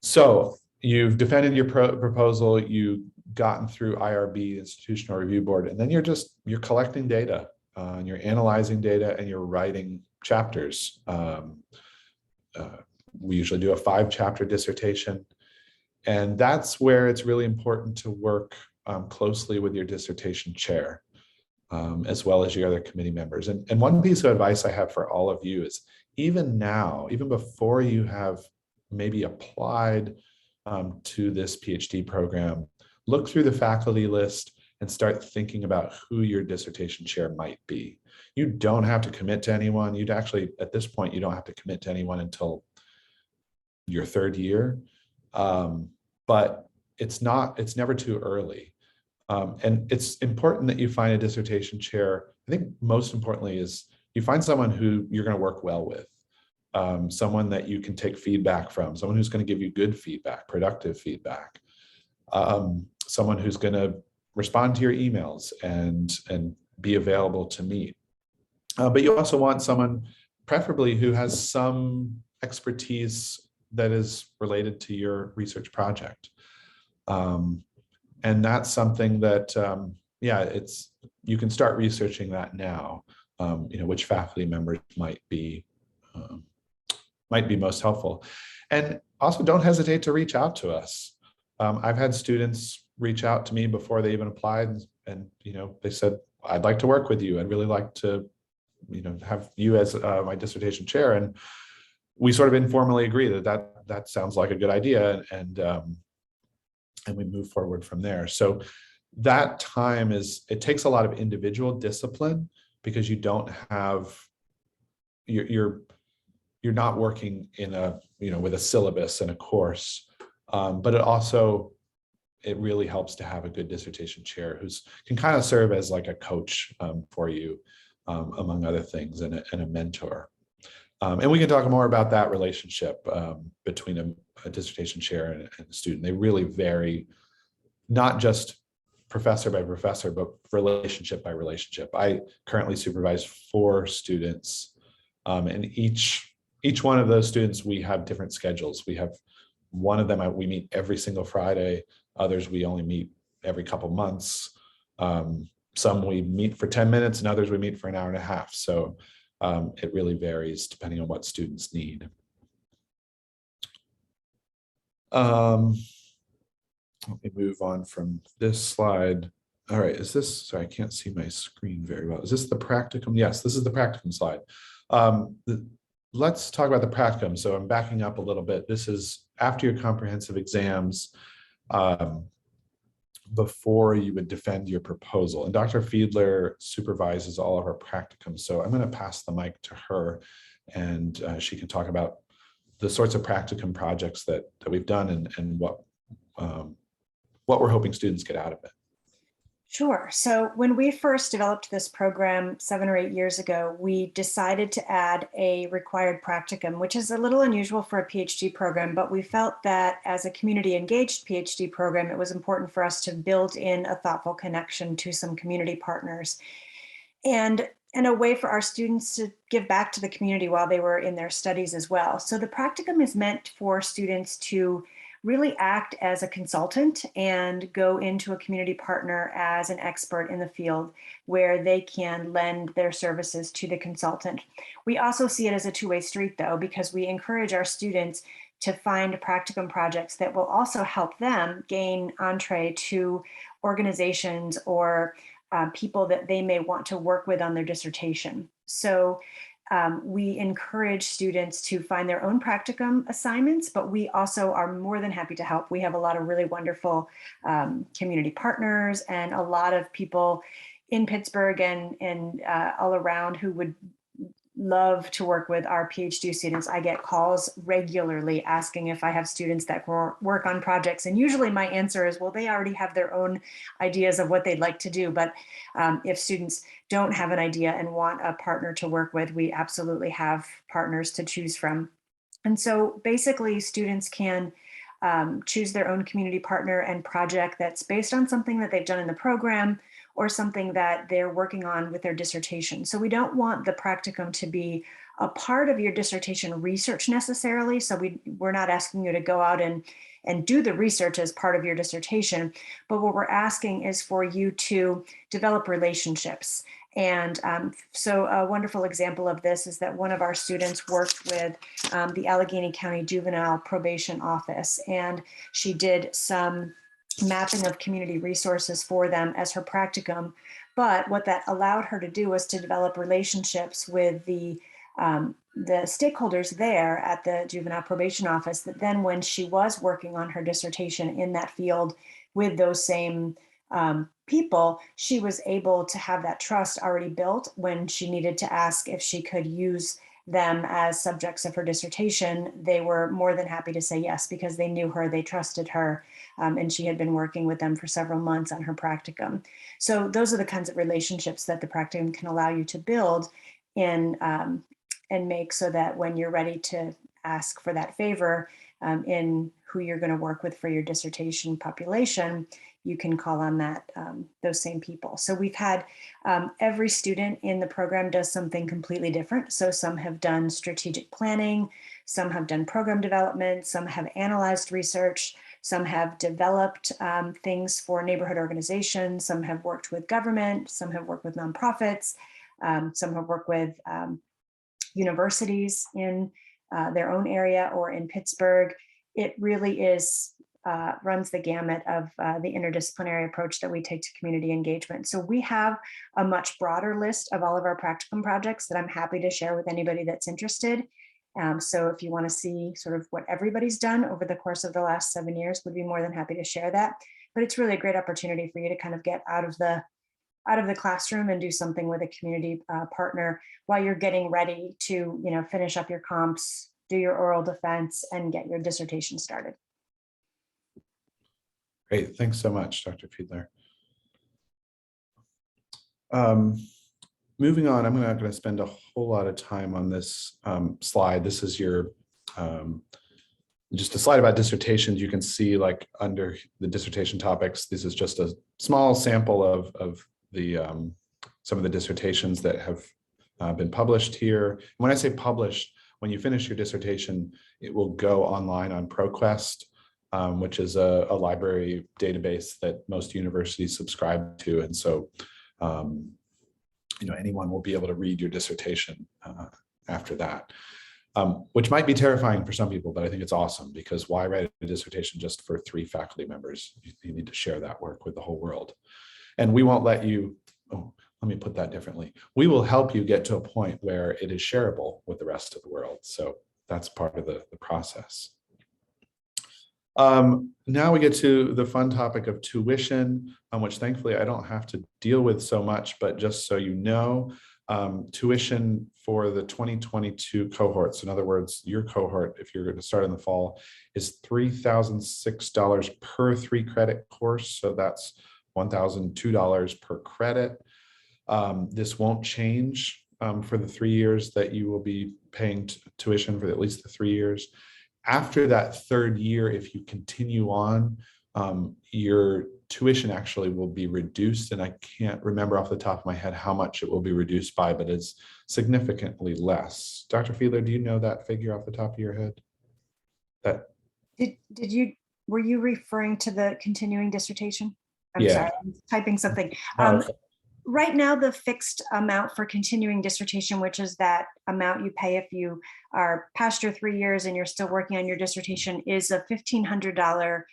So you've defended your proposal, you've gotten through IRB, Institutional Review Board, and then you're collecting data, and you're analyzing data, and you're writing chapters. We usually do a 5-chapter dissertation, and that's where it's really important to work closely with your dissertation chair, as well as your other committee members. And one piece of advice I have for all of you is, even now, even before you have maybe applied to this PhD program, look through the faculty list and start thinking about who your dissertation chair might be. You don't have to commit to anyone. You'd actually, at this point, you don't have to commit to anyone until your 3rd year. But it's never too early. And it's important that you find a dissertation chair. I think most importantly is you find someone who you're going to work well with, someone that you can take feedback from, someone who's going to give you good feedback, productive feedback, someone who's going to respond to your emails and be available to meet. But you also want someone preferably who has some expertise that is related to your research project. And that's something that, you can start researching that now, which faculty members might be most helpful. And also don't hesitate to reach out to us. I've had students reach out to me before they even applied, and they said, I'd like to work with you. I'd really like to, have you as my dissertation chair. And we sort of informally agree that sounds like a good idea, and we move forward from there. So that time it takes a lot of individual discipline, because you don't have, you're not working in with a syllabus and a course, but it really helps to have a good dissertation chair who can kind of serve as like a coach for you, among other things, and a mentor. And we can talk more about that relationship between a dissertation chair and a student. They really vary, not just professor by professor, but relationship by relationship. I currently supervise 4 students, and each one of those students, we have different schedules. We have one of them, we meet every single Friday. Others, we only meet every couple months. Some we meet for 10 minutes, and others we meet for an hour and a half. So it really varies depending on what students need. Let me move on from this slide. All right, is this, sorry, I can't see my screen very well. Is this the practicum? Yes, this is the practicum slide. Let's talk about the practicum. So I'm backing up a little bit. This is after your comprehensive exams, before you would defend your proposal. And Dr. Fiedler supervises all of our practicums. So I'm going to pass the mic to her, and she can talk about the sorts of practicum projects that we've done and what we're hoping students get out of it. Sure. So when we first developed this program 7 or 8 years ago, we decided to add a required practicum, which is a little unusual for a PhD program, but we felt that as a community engaged PhD program, it was important for us to build in a thoughtful connection to some community partners and a way for our students to give back to the community while they were in their studies as well. So the practicum is meant for students to really act as a consultant and go into a community partner as an expert in the field where they can lend their services to the consultant. We also see it as a two-way street though, because we encourage our students to find practicum projects that will also help them gain entree to organizations or people that they may want to work with on their dissertation. So we encourage students to find their own practicum assignments, but we also are more than happy to help. We have a lot of really wonderful community partners and a lot of people in Pittsburgh and all around who would love to work with our PhD students. I get calls regularly asking if I have students that work on projects. And usually my answer is, well, they already have their own ideas of what they'd like to do. But if students don't have an idea and want a partner to work with, we absolutely have partners to choose from. And so basically students can choose their own community partner and project that's based on something that they've done in the program or something that they're working on with their dissertation. So we don't want the practicum to be a part of your dissertation research necessarily. So we're not asking you to go out and do the research as part of your dissertation, but what we're asking is for you to develop relationships. And so a wonderful example of this is that one of our students worked with the Allegheny County Juvenile Probation Office, and she did some mapping of community resources for them as her practicum. But what that allowed her to do was to develop relationships with the stakeholders there at the Juvenile Probation Office, that then when she was working on her dissertation in that field with those same people, she was able to have that trust already built when she needed to ask if she could use them as subjects of her dissertation. They were more than happy to say yes, because they knew her, they trusted her, and she had been working with them for several months on her practicum. So those are the kinds of relationships that the practicum can allow you to build in, and make so that when you're ready to ask for that favor in who you're going to work with for your dissertation population, you can call on that those same people. So we've had every student in the program does something completely different. So some have done strategic planning, some have done program development, some have analyzed research, some have developed things for neighborhood organizations, some have worked with government, some have worked with nonprofits, some have worked with universities in their own area or in Pittsburgh. It really is runs the gamut of the interdisciplinary approach that we take to community engagement. So we have a much broader list of all of our practicum projects that I'm happy to share with anybody that's interested. So if you want to see sort of what everybody's done over the course of the last 7 years, we'd be more than happy to share that. But it's really a great opportunity for you to kind of get out of the classroom and do something with a community partner while you're getting ready to, finish up your comps, do your oral defense, and get your dissertation started. Great, thanks so much, Dr. Fiedler. Moving on, I'm not going to spend a whole lot of time on this slide. This is your just a slide about dissertations. You can see like under the dissertation topics, this is just a small sample of the some of the dissertations that have been published here. When I say published, when you finish your dissertation, it will go online on ProQuest, which is a library database that most universities subscribe to. And so, anyone will be able to read your dissertation after that. which might be terrifying for some people, but I think it's awesome, because why write a dissertation just for 3 faculty members? You need to share that work with the whole world. And we won't let you, oh, let me put that differently. We will help you get to a point where it is shareable with the rest of the world. So that's part of the process. Now we get to the fun topic of tuition, which thankfully I don't have to deal with so much, but just so you know, tuition for the 2022 cohorts, in other words, your cohort, if you're going to start in the fall, is $3,006 per 3 credit course. So that's $1,002 per credit. This won't change for the 3 years that you will be paying tuition for at least the 3 years. After that 3rd year, if you continue on, your tuition actually will be reduced. And I can't remember off the top of my head how much it will be reduced by, but it's significantly less. Dr. Fiedler, do you know that figure off the top of your head? Were you referring to the continuing dissertation? I'm Yeah. sorry, I'm typing something. Oh, Right now, the fixed amount for continuing dissertation, which is that amount you pay if you are past your 3 years and you're still working on your dissertation, is a $1,500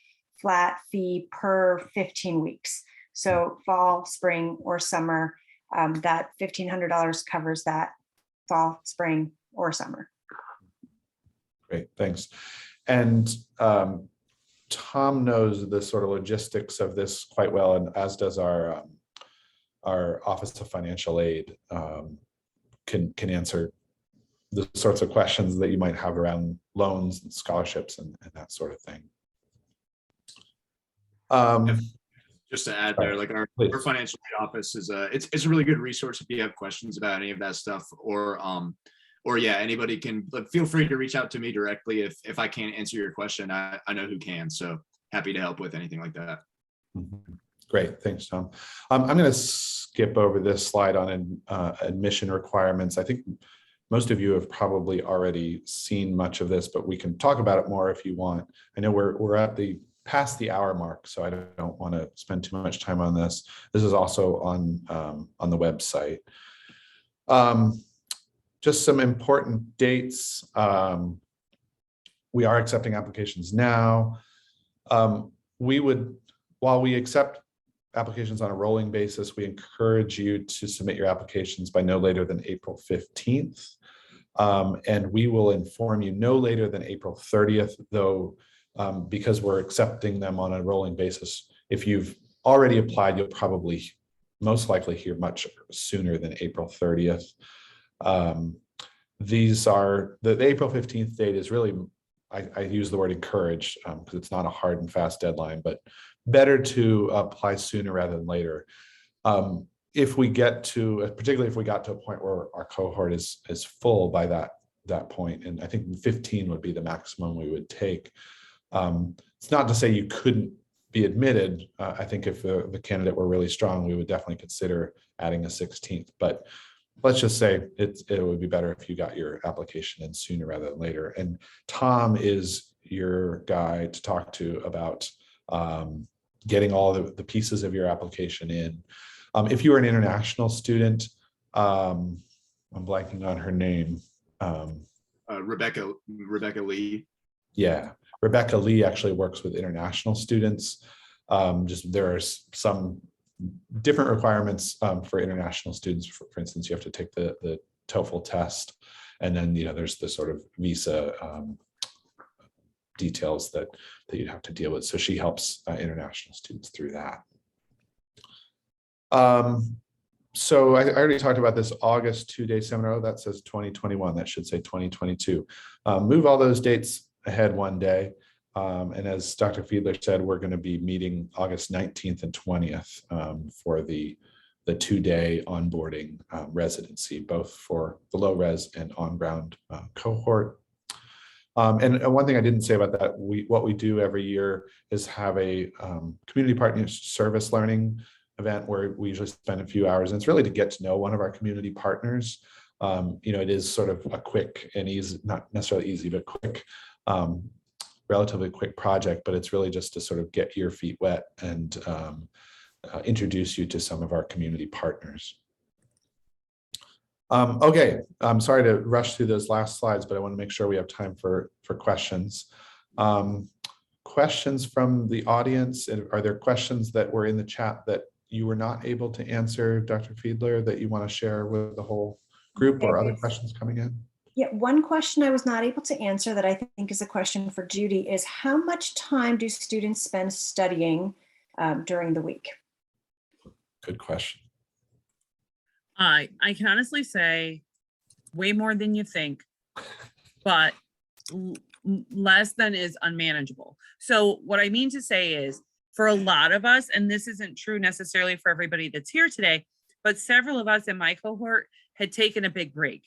flat fee per 15 weeks. So fall, spring, or summer, that $1,500 covers that fall, spring, or summer. Great, thanks. And Tom knows the sort of logistics of this quite well, and as does our Office of Financial Aid, can answer the sorts of questions that you might have around loans and scholarships and that sort of thing. Just to add there, like our financial aid office is it's a really good resource if you have questions about any of that stuff, or yeah, anybody can, like, feel free to reach out to me directly. If I can't answer your question, I know who can, so happy to help with anything like that. Great, thanks, Tom. I'm going to skip over this slide on admission requirements. I think most of you have probably already seen much of this, but we can talk about it more if you want. I know we're at the past the hour mark, so I don't want to spend too much time on this. This is also on the website. Just some important dates. We are accepting applications now. While we accept applications on a rolling basis, we encourage you to submit your applications by no later than April 15th. And we will inform you no later than April 30th, though, because we're accepting them on a rolling basis. If you've already applied, you'll probably most likely hear much sooner than April 30th. These are, the April 15th date is really, I use the word encouraged because it's not a hard and fast deadline, but better to apply sooner rather than later. If we get to, particularly if we got to a point where our cohort is full by that point, and I think 15 would be the maximum we would take. It's not to say you couldn't be admitted. I think if the candidate were really strong, we would definitely consider adding a 16th, but let's just say it would be better if you got your application in sooner rather than later. And Tom is your guy to talk to about getting all the pieces of your application in. If you are an international student, I'm blanking on her name. Rebecca Lee. Yeah, Rebecca Lee actually works with international students. Just there are some different requirements for international students. For instance, you have to take the TOEFL test, and then there's the sort of visa details that you'd have to deal with. So she helps international students through that. So I already talked about this August 2-day seminar. Oh, that says 2021. That should say 2022. Move all those dates ahead one day. And as Dr. Fiedler said, we're going to be meeting August 19th and 20th for the 2-day onboarding residency, both for the low res and on-ground cohort. And one thing I didn't say about that, what we do every year is have a community partners service learning event where we usually spend a few hours, and it's really to get to know one of our community partners. It is sort of a quick and easy, not necessarily easy, but quick, relatively quick project, but it's really just to sort of get your feet wet and introduce you to some of our community partners. Okay, I'm sorry to rush through those last slides, but I want to make sure we have time for questions. Questions from the audience? And are there questions that were in the chat that you were not able to answer, Dr. Fiedler, that you want to share with the whole group, or other questions coming in? Yeah, one question I was not able to answer that I think is a question for Judy is how much time do students spend studying during the week? Good question. I can honestly say way more than you think, but less than is unmanageable. So what I mean to say is, for a lot of us, and this isn't true necessarily for everybody that's here today, but several of us in my cohort had taken a big break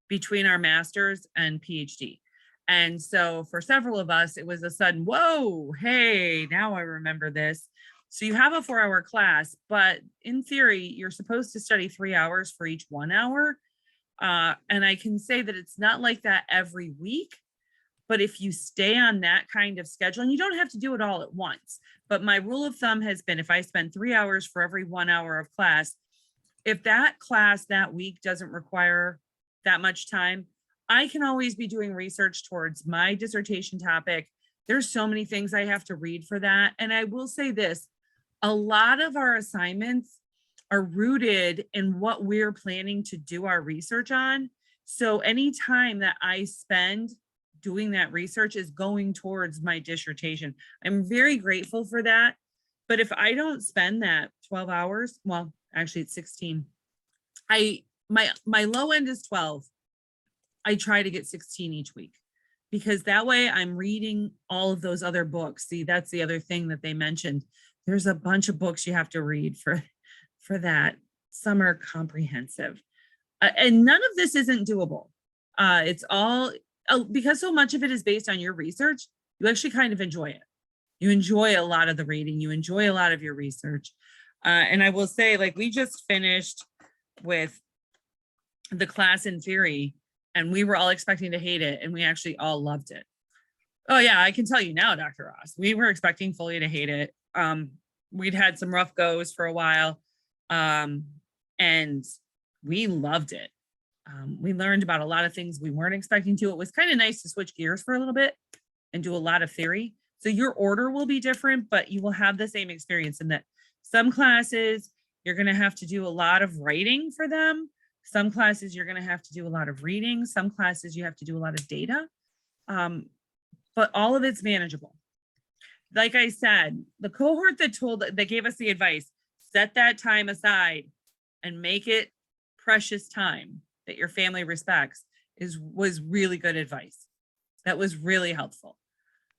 between our master's and PhD. And so for several of us, it was a sudden, whoa, hey, now I remember this. So you have a 4-hour class, but in theory, you're supposed to study 3 hours for each 1 hour. And I can say that it's not like that every week, but if you stay on that kind of schedule, and you don't have to do it all at once, but my rule of thumb has been if I spend 3 hours for every 1 hour of class, if that class that week doesn't require that much time, I can always be doing research towards my dissertation topic. There's so many things I have to read for that. And I will say this, a lot of our assignments are rooted in what we're planning to do our research on. So any time that I spend doing that research is going towards my dissertation. I'm very grateful for that. But if I don't spend that 12 hours, well, actually it's 16. My low end is 12. I try to get 16 each week because that way I'm reading all of those other books. See, that's the other thing that they mentioned. There's a bunch of books you have to read for that. Some are comprehensive. And none of this isn't doable. It's all, because so much of it is based on your research, you actually kind of enjoy it. You enjoy a lot of the reading, you enjoy a lot of your research. And I will say, like, we just finished with the class in theory, and we were all expecting to hate it, and we actually all loved it. Oh yeah, I can tell you now, Dr. Ross, we were expecting fully to hate it. We'd had some rough goes for a while, and we loved it. We learned about a lot of things we weren't expecting to. It was kind of nice to switch gears for a little bit and do a lot of theory. So your order will be different, but you will have the same experience in that some classes, you're going to have to do a lot of writing for them. Some classes, you're going to have to do a lot of reading. Some classes, you have to do a lot of data. But all of it's manageable. Like I said, the cohort that gave us the advice, set that time aside and make it precious time that your family respects was really good advice. That was really helpful.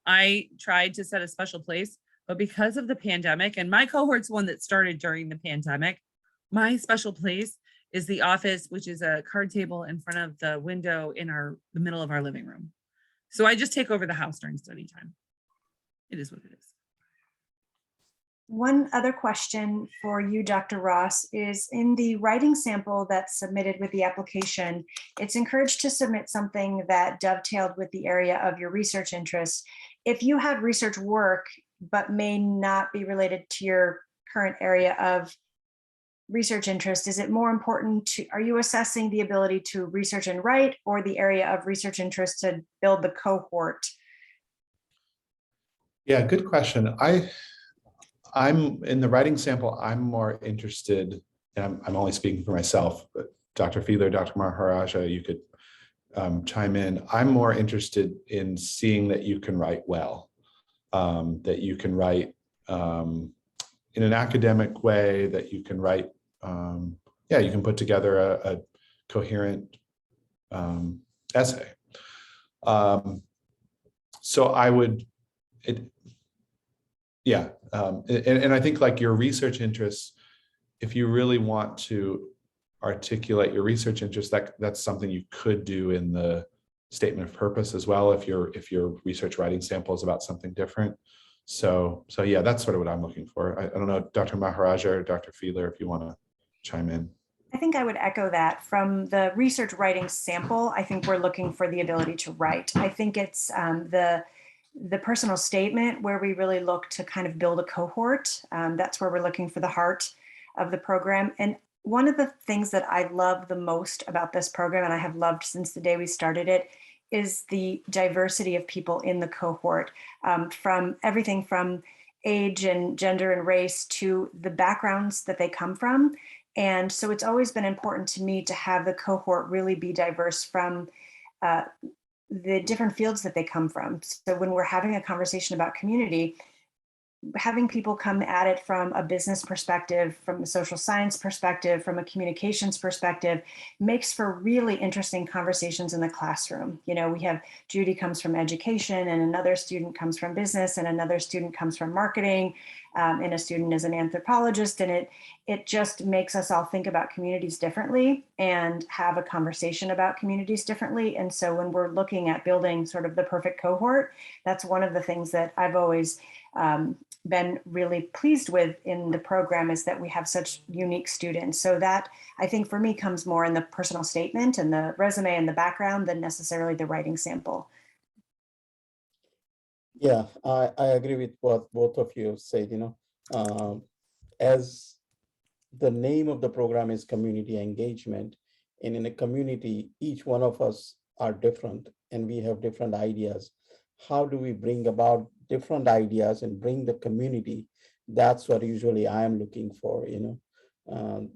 I tried to set a special place, but because of the pandemic, and my cohort's one that started during the pandemic, my special place is the office, which is a card table in front of the window in the middle of our living room. So I just take over the house during study time. It is what it is. One other question for you, Dr. Ross, is in the writing sample that's submitted with the application, it's encouraged to submit something that dovetailed with the area of your research interest. If you have research work, but may not be related to your current area of research interest, is it more important are you assessing the ability to research and write, or the area of research interest to build the cohort? Yeah, good question. I'm in the writing sample, I'm more interested, and I'm only speaking for myself, but Dr. Fiedler, Dr. Maharaja, you could chime in. I'm more interested in seeing that you can write well, that you can write in an academic way, that you can write, you can put together a coherent essay. So I would, and I think like your research interests, if you really want to articulate your research interests, that's something you could do in the statement of purpose as well, if your research writing sample is about something different. So yeah, that's sort of what I'm looking for. I don't know, Dr. Maharaja or Dr. Fiedler, if you want to chime in. I think I would echo that. From the research writing sample, I think we're looking for the ability to write. I think it's the personal statement where we really look to kind of build a cohort. That's where we're looking for the heart of the program. And one of the things that I love the most about this program, and I have loved since the day we started it, is the diversity of people in the cohort, from everything from age and gender and race to the backgrounds that they come from. And so it's always been important to me to have the cohort really be diverse from the different fields that they come from. So when we're having a conversation about community, having people come at it from a business perspective, from a social science perspective, from a communications perspective, makes for really interesting conversations in the classroom. You know, we have Judy comes from education, and another student comes from business, and another student comes from marketing, and a student is an anthropologist, and it just makes us all think about communities differently and have a conversation about communities differently. And so when we're looking at building sort of the perfect cohort, that's one of the things that I've always been really pleased with in the program, is that we have such unique students. So that, I think, for me, comes more in the personal statement and the resume and the background than necessarily the writing sample. Yeah, I agree with what both of you said. As the name of the program is community engagement, and in a community, each one of us are different and we have different ideas. How do we bring about different ideas and bring the community? That's what usually I am looking for.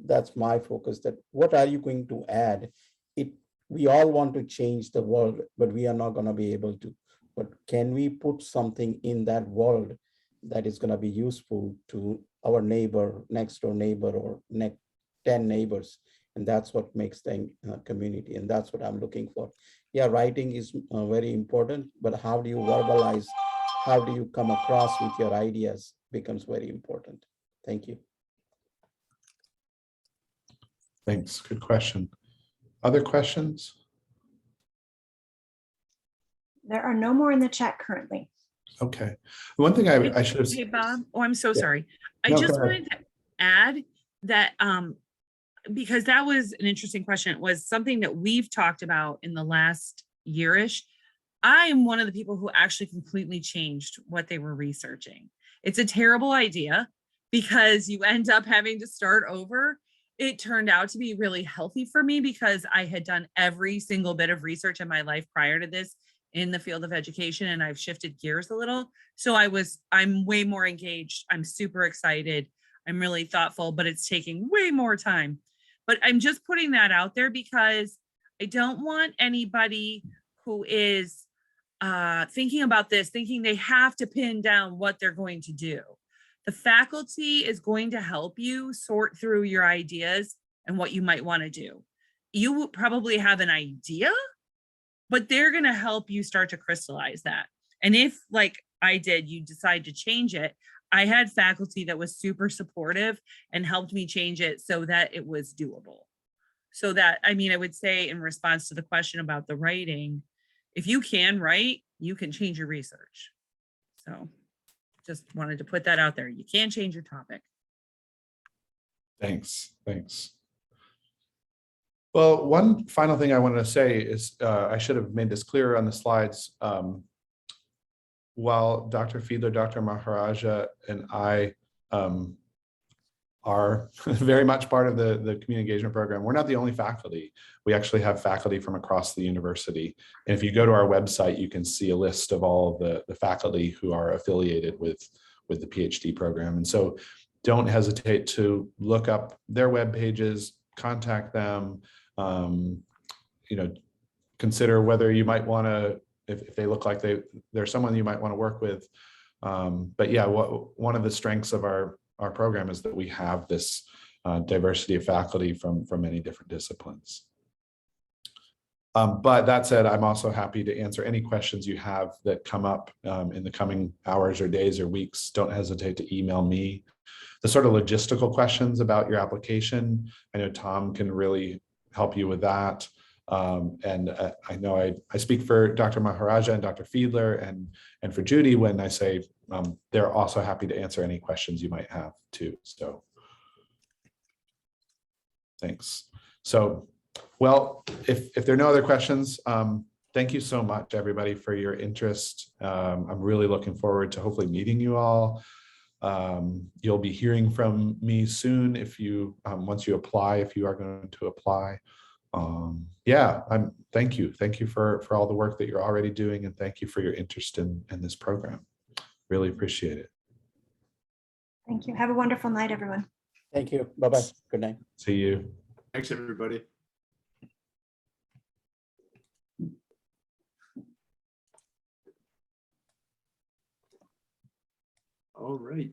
That's my focus, that what are you going to add? We all want to change the world, but we are not going to be able to. But can we put something in that world that is going to be useful to our neighbor, next door neighbor, or next 10 neighbors? And that's what makes the community. And that's what I'm looking for. Yeah, writing is very important, but how do you verbalize? How do you come across with your ideas becomes very important. Thank you. Thanks. Good question. Other questions? There are no more in the chat currently. Okay. One thing I should have. Hey, Bob. Oh, I'm so sorry. I No, just go ahead. wanted to add that because that was an interesting question. It was something that we've talked about in the last year-ish. I am one of the people who actually completely changed what they were researching. It's a terrible idea because you end up having to start over. It turned out to be really healthy for me because I had done every single bit of research in my life prior to this in the field of education, and I've shifted gears a little. So I'm way more engaged. I'm super excited. I'm really thoughtful, but it's taking way more time. But I'm just putting that out there because I don't want anybody who is thinking about this, thinking they have to pin down what they're going to do. The faculty is going to help you sort through your ideas and what you might want to do. You probably have an idea, but they're going to help you start to crystallize that. And if, like I did, you decide to change it, I had faculty that was super supportive and helped me change it so that it was doable. So that, I mean, I would say in response to the question about the writing, if you can write, you can change your research. So just wanted to put that out there. You can change your topic. Thanks. Well, one final thing I wanted to say is I should have made this clearer on the slides. While Dr. Fiedler, Dr. Maharaja, and I are very much part of the community engagement program, we're not the only faculty. We actually have faculty from across the university. And if you go to our website, you can see a list of all of the faculty who are affiliated with the PhD program. And so don't hesitate to look up their web pages, contact them, consider whether you might want to, if they look like they're someone you might want to work with. But yeah, one of the strengths of our program is that we have this diversity of faculty from many different disciplines. But that said, I'm also happy to answer any questions you have that come up in the coming hours or days or weeks. Don't hesitate to email me. The sort of logistical questions about your application, I know Tom can really help you with that. And I know I speak for Dr. Maharaja and Dr. Fiedler and for Judy when I say they're also happy to answer any questions you might have too. So thanks. So, well, if there are no other questions, thank you so much, everybody, for your interest. I'm really looking forward to hopefully meeting you all. You'll be hearing from me soon if you, once you apply, if you are going to apply. Yeah, thank you. Thank you for all the work that you're already doing, and thank you for your interest in this program. Really appreciate it. Thank you. Have a wonderful night, everyone. Thank you. Bye-bye. Good night. See you. Thanks, everybody. All right.